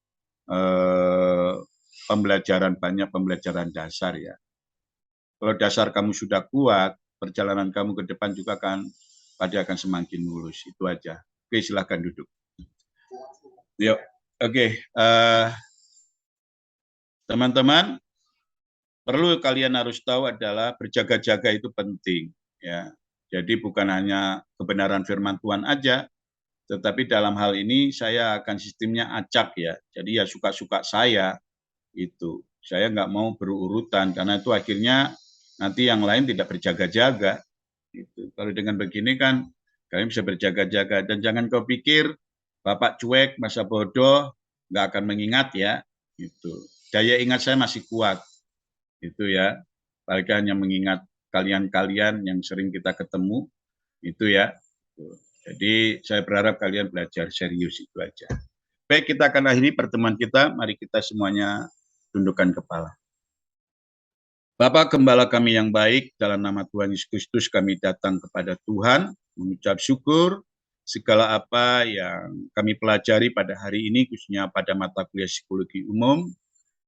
banyak pembelajaran dasar ya. Kalau dasar kamu sudah kuat, perjalanan kamu ke depan juga akan semakin mulus. Itu aja. Oke, silahkan duduk. Yuk, oke. Teman-teman, perlu kalian harus tahu adalah berjaga-jaga itu penting. Ya, jadi bukan hanya kebenaran firman Tuhan aja, tetapi dalam hal ini saya akan sistemnya acak ya. Jadi ya suka-suka saya itu. Saya nggak mau berurutan karena itu akhirnya nanti yang lain tidak berjaga-jaga. Gitu. Kalau dengan begini kan kalian bisa berjaga-jaga dan jangan kau pikir Bapak cuek, masa bodoh, nggak akan mengingat ya. Gitu. Daya ingat saya masih kuat, itu ya. Apalagi hanya mengingat kalian-kalian yang sering kita ketemu, itu ya. Jadi saya berharap kalian belajar serius itu aja. Baik, kita akan akhiri pertemuan kita. Mari kita semuanya tundukkan kepala. Bapak Gembala kami yang baik, dalam nama Tuhan Yesus Kristus kami datang kepada Tuhan, mengucap syukur segala apa yang kami pelajari pada hari ini, khususnya pada mata kuliah psikologi umum,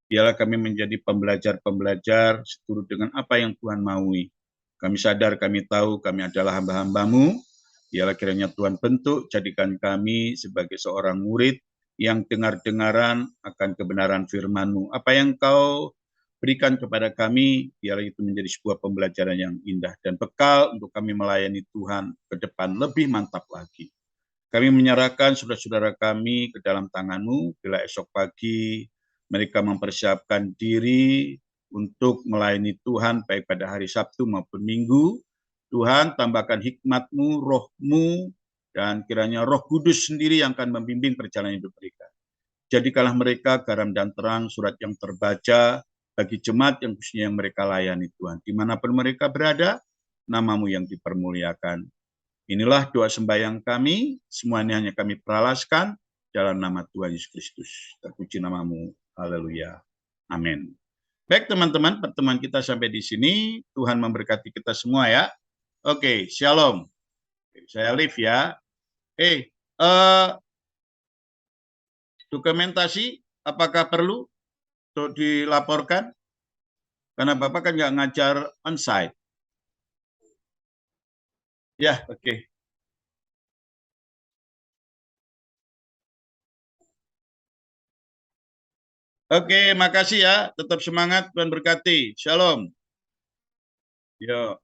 biarlah kami menjadi pembelajar-pembelajar seturut dengan apa yang Tuhan maui. Kami sadar, kami tahu kami adalah hamba-hambamu, biarlah kiranya Tuhan bentuk, jadikan kami sebagai seorang murid yang dengar-dengaran akan kebenaran firman-Mu. Apa yang Kau berikan kepada kami, biarlah itu menjadi sebuah pembelajaran yang indah dan bekal untuk kami melayani Tuhan ke depan lebih mantap lagi. Kami menyerahkan saudara-saudara kami ke dalam tangan-Mu, bila esok pagi mereka mempersiapkan diri untuk melayani Tuhan baik pada hari Sabtu maupun Minggu. Tuhan tambahkan hikmat-Mu, roh-Mu, dan kiranya Roh Kudus sendiri yang akan membimbing perjalanan hidup mereka. Jadikanlah mereka garam dan terang, surat yang terbaca bagi jemaat yang khususnya yang mereka layani Tuhan. Dimanapun mereka berada, nama-Mu yang dipermuliakan. Inilah doa sembahyang kami, semuanya hanya kami peralaskan dalam nama Tuhan Yesus Kristus. Terpuji nama-Mu. Haleluya. Amin. Baik teman-teman, pertemuan kita sampai di sini. Tuhan memberkati kita semua ya. Oke, shalom. Saya live ya. Dokumentasi apakah perlu untuk dilaporkan? Karena Bapak kan nggak ngajar on-site. Ya, oke. Oke, makasih ya. Tetap semangat, Tuhan berkati. Shalom. Yo.